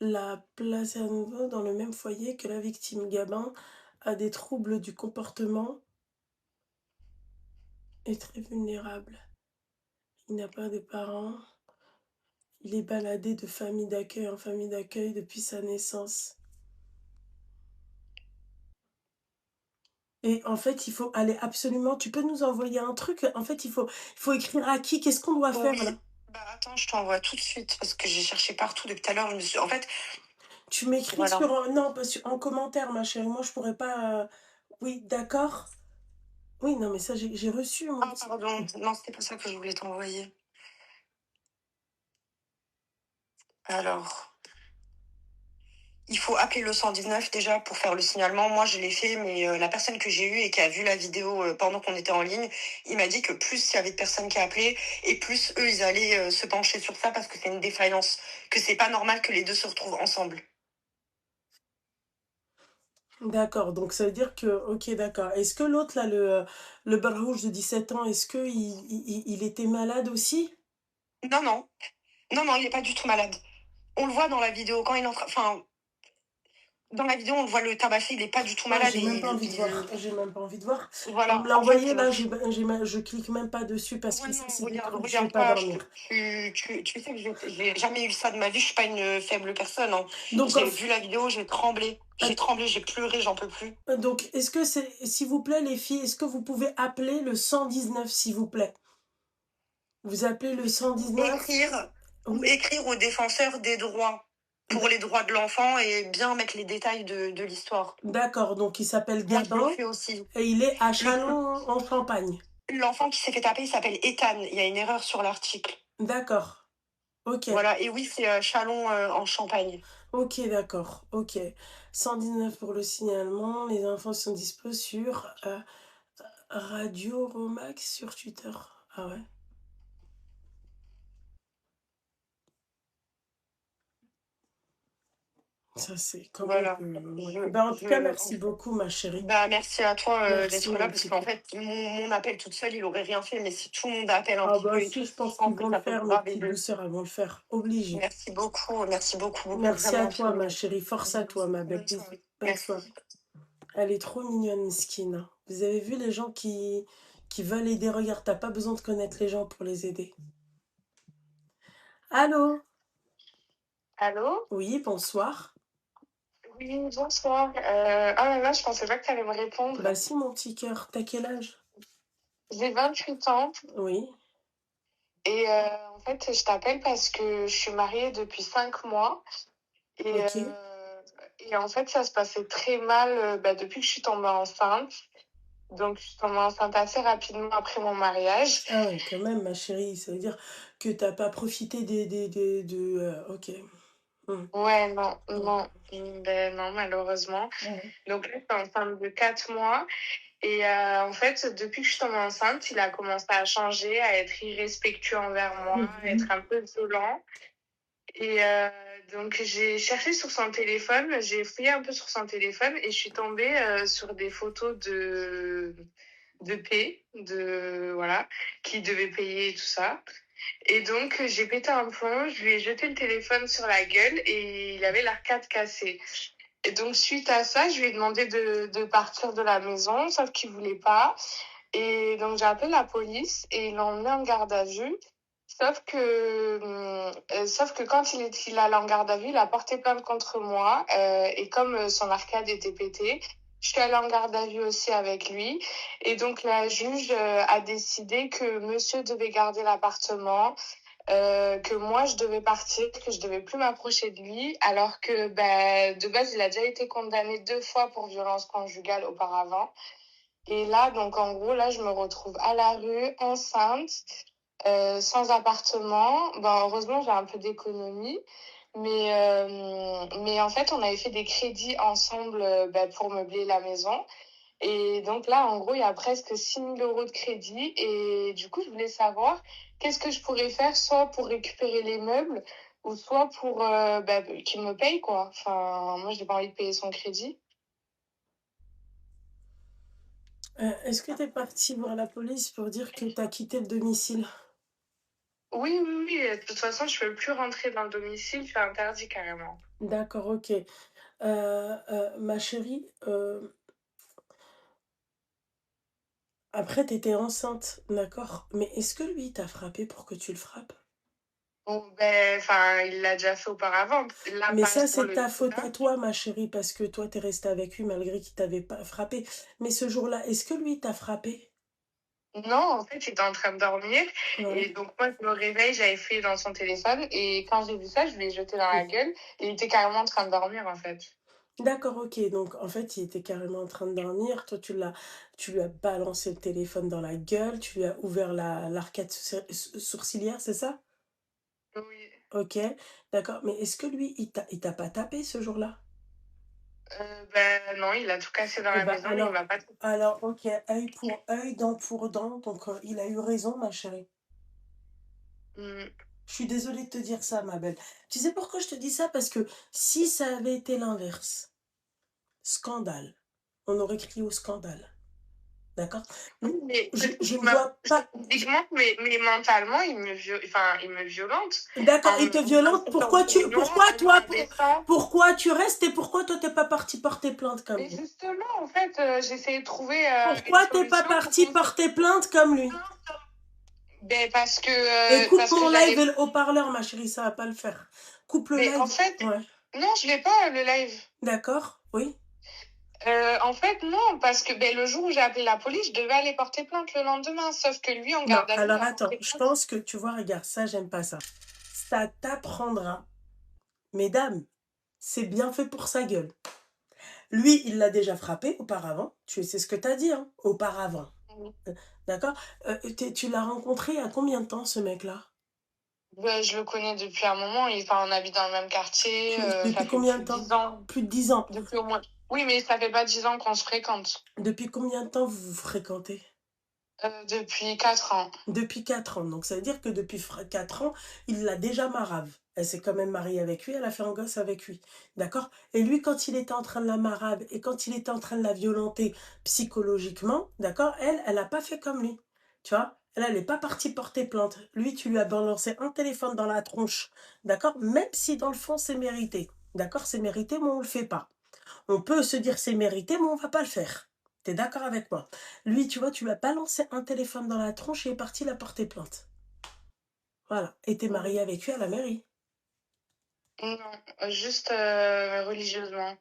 l'a placé à nouveau dans le même foyer que la victime. Gabin a des troubles du comportement et très vulnérable. Il n'a pas de parents. Il est baladé de famille d'accueil en famille d'accueil depuis sa naissance. Et en fait, il faut aller absolument... Tu peux nous envoyer un truc? En fait, il faut écrire à qui? Qu'est-ce qu'on doit faire là? Oui. Bah attends, je t'envoie tout de suite parce que j'ai cherché partout depuis tout à l'heure. En fait, Tu m'écris voilà. non, en commentaire, ma chérie. Moi, je pourrais pas... Oui, d'accord. Oui, non, mais ça, j'ai reçu, moi. Ah, pardon. Non, c'était pas ça que je voulais t'envoyer. Alors, il faut appeler le 119 déjà pour faire le signalement. Moi, je l'ai fait, mais la personne que j'ai eue et qui a vu la vidéo pendant qu'on était en ligne, il m'a dit que plus il y avait de personnes qui appelaient et plus eux, ils allaient se pencher sur ça parce que c'est une défaillance, que c'est pas normal que les deux se retrouvent ensemble. D'accord, donc ça veut dire que, ok, d'accord. Est-ce que l'autre, là, le Barrouge de 17 ans, est-ce que il était malade aussi? Non, non. Non, non, il est pas du tout malade. On le voit dans la vidéo quand il entre. Enfin, dans la vidéo, on le voit le tabasser, il est pas du tout Ouais, malade. j'ai même pas envie de voir. Il... J'ai même pas envie de voir. On me Voilà. l'a En fait, envoyé, là, je clique même pas dessus parce que ouais, ça, non, c'est des regarde, trucs, je vais regarde pas pas. dormir. Tu sais que j'ai jamais eu ça de ma vie. Je suis pas une faible personne. Hein. Donc, J'ai vu la vidéo, j'ai tremblé. J'ai tremblé, j'ai pleuré, j'en peux plus. donc, est-ce que c'est, s'il vous plaît, les filles, est-ce que vous pouvez appeler le 119, s'il vous plaît? Vous appelez le 119? Ou Oui, écrire au défenseur des droits pour les droits de l'enfant et bien mettre les détails de l'histoire. d'accord. Donc, il s'appelle Moi, je le Gabin fais aussi. et il est à Châlons en Champagne. L'enfant qui s'est fait taper, il s'appelle Ethan. Il y a une erreur sur l'article. D'accord. Ok. Voilà, et oui, c'est Chalon en Champagne. Ok, d'accord. Ok. 119 pour le signalement. Les infos sont dispo sur Radio Romax sur Twitter. Ah ouais. Ça, c'est quand Voilà. même. En tout cas, merci beaucoup, ma chérie. Bah, merci à toi Merci, d'être là, parce qu'en fait, mon appel toute seule, il aurait rien fait, mais si tout le monde appelle un Ah petit bah peu et si, tout, je pense je pense qu'ils que vont le ça peut faire, mes grave petites aider. douceurs, elles vont le faire. Obligé. Merci beaucoup, beaucoup, Merci vraiment à toi, ma infiniment. chérie. Force à toi, ma belle. Bonne soirée. Bisous. Bonne Merci. soirée. Elle est trop mignonne, Skin. Hein. Vous avez vu les gens qui veulent aider? Regarde, t'as pas besoin de connaître les gens pour les aider. Allô? Allô? Oui, bonsoir. Oui, bonsoir. Ah là là, je pensais pas que tu allais me répondre. Bah si, mon petit cœur. T'as quel âge? J'ai 28 ans Oui. et en fait, je t'appelle parce que je suis mariée depuis 5 mois et, Ok. et en fait, ça se passait très mal depuis que je suis tombée enceinte. Donc, je suis tombée enceinte assez rapidement après mon mariage. Ah ouais, quand même, ma chérie. Ça veut dire que t'as pas profité ok. Ouais, non, non, ben non, malheureusement. Ouais. Donc là, je suis enceinte de 4 mois. Et en fait, depuis que je suis tombée enceinte, il a commencé à changer, à être irrespectueux envers moi, à être un peu violent. Et donc, j'ai cherché sur son téléphone, j'ai fouillé un peu sur son téléphone et je suis tombée sur des photos de paix, voilà, qui devait payer et tout ça. Et donc, j'ai pété un plomb, je lui ai jeté le téléphone sur la gueule et il avait l'arcade cassée. Et donc, suite à ça, je lui ai demandé de partir de la maison, sauf qu'il voulait pas. Et donc, j'ai appelé la police et ils l'ont mis en garde à vue. Sauf que quand il allait en garde à vue, il a porté plainte contre moi. Et comme son arcade était pété, je suis allée en garde à vue aussi avec lui. Et donc, la juge a décidé que monsieur devait garder l'appartement, que moi je devais partir, que je devais plus m'approcher de lui, alors que de base il a déjà été condamné 2 fois pour violence conjugale auparavant. Et là, donc en gros, là je me retrouve à la rue, enceinte, sans appartement. Heureusement j'ai un peu d'économie, mais en fait on avait fait des crédits ensemble pour meubler la maison. Et donc là, en gros, il y a presque 6 000 € de crédit. Et du coup, je voulais savoir qu'est-ce que je pourrais faire, soit pour récupérer les meubles, ou soit pour qu'il me paye, quoi. Enfin, moi, j'ai pas envie de payer son crédit. Est-ce que t'es partie voir la police pour dire que t'as quitté le domicile? Oui, oui, oui. De toute façon, je peux plus rentrer dans le domicile. C'est interdit carrément. D'accord, ok. Ma chérie, après t'étais enceinte, d'accord? Mais est-ce que lui t'a frappé pour que tu le frappes? Bon, il l'a déjà fait auparavant. Là, Mais pas ça, sur c'est le ta faute coup-là. à toi, ma chérie, parce que toi, t'es restée avec lui malgré qu'il t'avait pas frappé. Mais ce jour-là, est-ce que lui t'a frappé? Non, en fait, il était en train de dormir. Ouais. Et donc, moi, je me réveille, j'avais fouillé dans son téléphone. Et quand j'ai vu ça, je lui ai jeté dans la gueule. Et il était carrément en train de dormir, en fait. D'accord, OK, donc en fait, il était carrément en train de dormir. Toi, tu lui as balancé le téléphone dans la gueule, tu lui as ouvert l'arcade sourcilière, c'est ça? Oui. OK, d'accord, mais est-ce que lui, il t'a pas tapé ce jour-là? Ben non, il a tout cassé dans Eh la ben, maison, mais il m'a pas alors OK, œil pour œil, dent pour dent, donc il a eu raison, ma chérie. Mmh. Je suis désolée de te dire ça, ma belle. Tu sais pourquoi je te dis ça? Parce que si ça avait été l'inverse, scandale, on aurait crié au scandale, d'accord? Oui, Mmh, mais je ne ma vois pas je physiquement, mais mentalement, il me violente d'accord, en il te me violente, foutant des noms, pourquoi en me toi, rabaissant. pourquoi tu restes et pourquoi toi, t'es pas parti porter plainte comme Mais lui? justement, en fait, j'essayais de trouver, une Pourquoi t'es pas solution pour parti qu'on se porter plainte comme lui? ben Coupe parce que mon live j'allais et le haut-parleur, ma chérie, ça va pas le faire. Coupe le mais en live. fait Ouais. non, je l'ai pas, le live. D'accord, oui. En fait, non, parce que, beh, le jour où j'ai appelé la police, je devais aller porter plainte le lendemain, sauf que lui, en Non, garde à vue, il alors a attends, porté je plainte. pense que tu vois, regarde, ça, j'aime pas ça. Ça t'apprendra, mesdames, c'est bien fait pour sa gueule. Lui, il l'a déjà frappé auparavant. Tu sais ce que t'as dit, hein, auparavant. Mmh. D'accord? Tu l'as rencontré il y a combien de temps, ce mec-là? Bah, je le connais depuis un moment, on habite dans le même quartier, ça Depuis fait combien plus de de temps? 10 ans. Plus de 10 ans. Depuis au moins oui, mais ça fait pas 10 ans qu'on se fréquente. Depuis combien de temps vous vous fréquentez? Depuis 4 ans. Depuis 4 ans. Donc ça veut dire que depuis 4 ans, il l'a déjà marave. Elle s'est quand même mariée avec lui, elle a fait un gosse avec lui. D'accord? Et lui, quand il était en train de la marave et quand il était en train de la violenter psychologiquement, d'accord? Elle a pas fait comme lui. Tu vois? Elle est pas partie porter plainte. Lui, tu lui as balancé un téléphone dans la tronche. D'accord? Même si dans le fond, c'est mérité. D'accord? C'est mérité, mais on le fait pas. On peut se dire c'est mérité, mais on va pas le faire. T'es d'accord avec moi? Lui, tu vois, tu lui as balancé un téléphone dans la tronche et est parti la porter plainte. Voilà. Et t'es Mmh. mariée avec lui à la mairie, Non, juste, religieusement.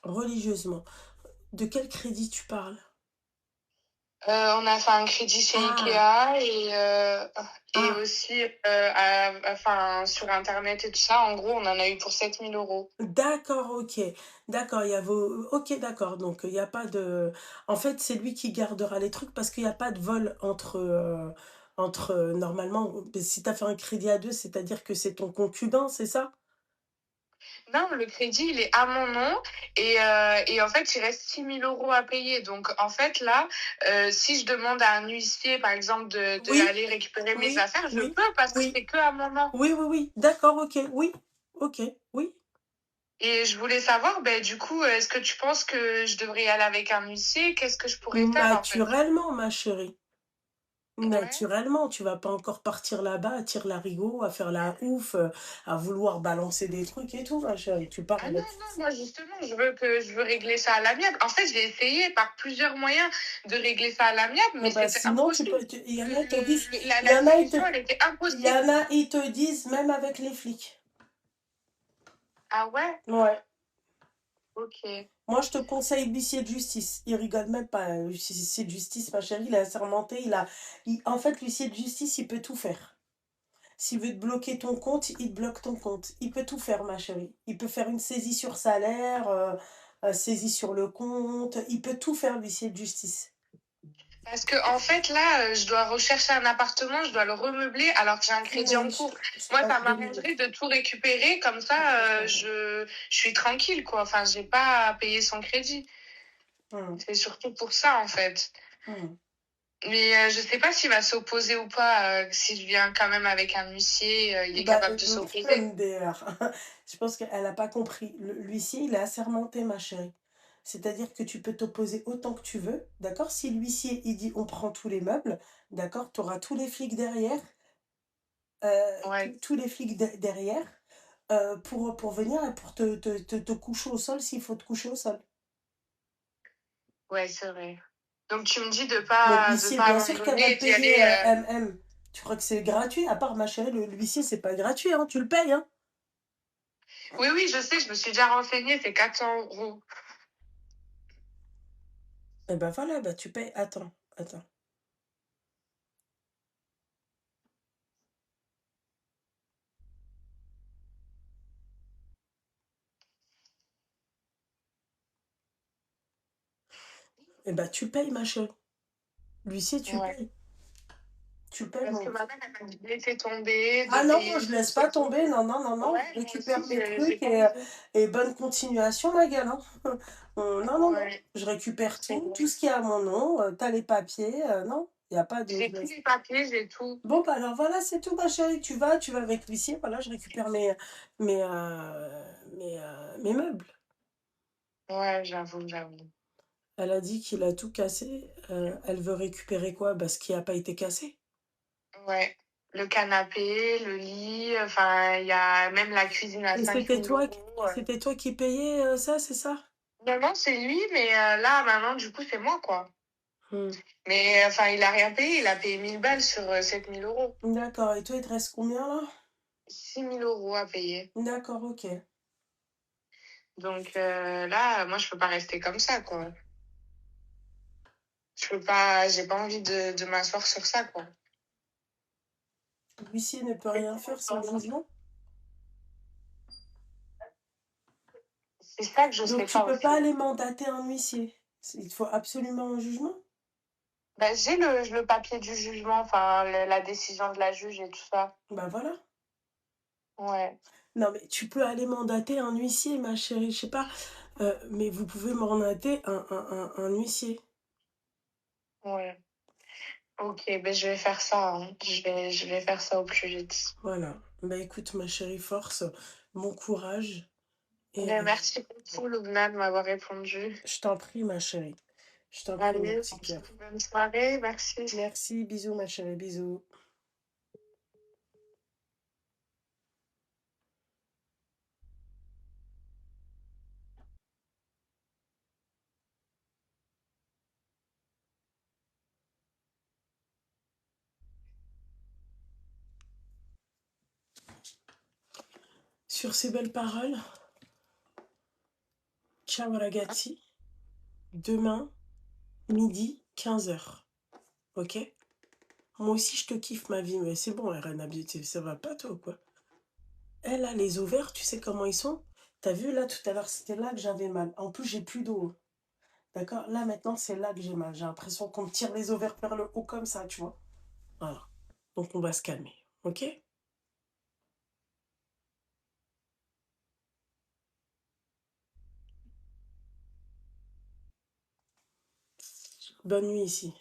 religieusement. De quel crédit tu parles? On a fait un crédit chez Ah, Ikea et ah, aussi, sur internet et tout ça. En gros, on en a eu pour 7 000 €. d'accord, ok. D'accord, il y a vos... Ok, d'accord. Donc, il n'y a pas de... En fait, c'est lui qui gardera les trucs parce qu'il n'y a pas de vol normalement, si tu as fait un crédit à deux, c'est-à-dire que c'est ton concubin, c'est ça? Non, le crédit, il est à mon nom et en fait, il reste 6 000 € à payer. Donc, en fait, là, si je demande à un huissier, par exemple, de Oui, aller récupérer mes oui, affaires, je oui, peux parce que oui. c'est que à mon nom. Oui, oui, oui, d'accord, OK, oui, OK, oui. Et je voulais savoir, ben, du coup, est-ce que tu penses que je devrais y aller avec un huissier? Qu'est-ce que je pourrais faire, en fait? Naturellement, ma chérie, Ouais. naturellement, tu vas pas encore partir là-bas à tirer larigot, à faire la ouf, à vouloir balancer des trucs et tout, ma chérie. Tu pars Ah non, avec non, moi, justement, je veux régler ça à l'amiable. En fait, j'ai essayé par plusieurs moyens de régler ça à l'amiable, eh mais ben, c'était sinon, impossible. il y en a, ils te disent, il y La en a, ils te, discussion, elle était il y impossible. en a, ils te disent, même avec les flics. Ah ouais? Ouais. Ok. Moi, je te conseille l'huissier de justice. Il rigole même pas, l'huissier de justice, ma chérie, il est assermenté, en fait, l'huissier de justice, il peut tout faire. S'il veut te bloquer ton compte, il te bloque ton compte. Il peut tout faire, ma chérie. Il peut faire une saisie sur salaire, saisie sur le compte. Il peut tout faire, l'huissier de justice. Parce que en fait, là, je dois rechercher un appartement, je dois le remeubler alors que j'ai un crédit en Finish. cours. Je Moi, passe ça 2 minutes. m'arrangerait de tout récupérer, comme ça, je suis tranquille, quoi. Enfin, j'ai pas à payer son crédit. Hum, C'est surtout pour ça, en fait. hum. Mais je sais pas s'il va s'opposer ou pas, si je viens quand même avec un huissier, il est Bah, capable de s'opposer. MDR. Je pense qu'elle n'a pas compris. L'huissier, il est assermenté, ma chérie. C'est-à-dire que tu peux t'opposer autant que tu veux, d'accord? Si l'huissier, il dit on prend tous les meubles, d'accord? Tu auras tous les flics derrière, Ouais, tous les flics derrière, pour venir et pour te coucher au sol s'il faut te coucher au sol. ouais, c'est vrai. Donc tu me dis Mais de l'huissier, pas bien sûr qu'elle va abandonner le et d'y payer, aller. MM. Tu crois que c'est gratuit? À part, ma chérie, l'huissier, c'est pas gratuit, hein, tu le payes, hein. Oui, oui, je sais, je me suis déjà renseignée, c'est 400 €. Et ben voilà, bah tu payes. Attends, attends. Eh ben, tu payes, ma chérie. L'huissier, tu Ouais. payes. Tu payes, Parce que mon... ma mère, elle m'a dit de laisser tomber, Ah de non, payer je laisse l'huissier pas et tout. tomber. Non, non, non, non. Ouais, Je moi récupère aussi, mes j'ai trucs pas envie. et bonne continuation, ma gueule. Hein. Non, non, non. Ouais, Je récupère c'est tout, vrai. tout ce qui est à mon nom. T'as les papiers. Non, il n'y a pas de... J'ai tous les papiers, j'ai tout. Bon, bah alors voilà, c'est tout, ma chérie. Tu vas avec l'huissier. Voilà, je récupère mes meubles. Ouais, j'avoue. Elle a dit qu'il a tout cassé. Elle veut récupérer quoi? Bah, ce qui n'a pas été cassé. Ouais. Le canapé, le lit, enfin, il y a même la cuisine à Et 5000 euros. c'était toi qui payais ça, c'est ça? Non, non, c'est lui, mais là, maintenant, du coup, c'est moi, quoi. Hmm. Mais enfin, il a rien payé, il a payé 1000 balles sur 7000 euros. D'accord. Et toi, il te reste combien là? 6000 euros à payer. D'accord, ok. Donc là, moi, je peux pas rester comme ça, quoi. J'ai pas envie de m'asseoir sur ça, quoi. L'huissier ne peut rien faire sans jugement. C'est ça que je Donc sais tu pas peux pas aussi. aller mandater un huissier. Il te faut absolument un jugement. Bah, j'ai le papier du jugement, enfin, la décision de la juge et tout ça. Bah voilà. Ouais, Non mais tu peux aller mandater un huissier, ma chérie. Je sais pas. Mais vous pouvez mandater un huissier. ouais. Ok, ben je vais faire ça, hein. Je vais faire ça au plus vite. Voilà. Bah écoute, ma chérie, force, bon courage. Et Ben, merci beaucoup, Loubna, de m'avoir répondu. je t'en prie, ma chérie. Je t'en prie, mon Allez, petit cœur. bonne soirée, merci. Merci, bisous, ma chérie, bisous. Sur ces belles paroles, ciao ragazzi. Demain, midi, 15h. Ok? Moi aussi, je te kiffe ma vie, mais c'est bon, Rana Beauty, ça va pas toi, quoi? Elle a les ovaires, tu sais comment ils sont? T'as vu là tout à l'heure, c'était là que j'avais mal. En plus, j'ai plus d'eau. D'accord? Là maintenant, c'est là que j'ai mal. J'ai l'impression qu'on me tire les ovaires vers le haut comme ça, tu vois? Voilà. Donc on va se calmer. Ok? Bonne nuit ici.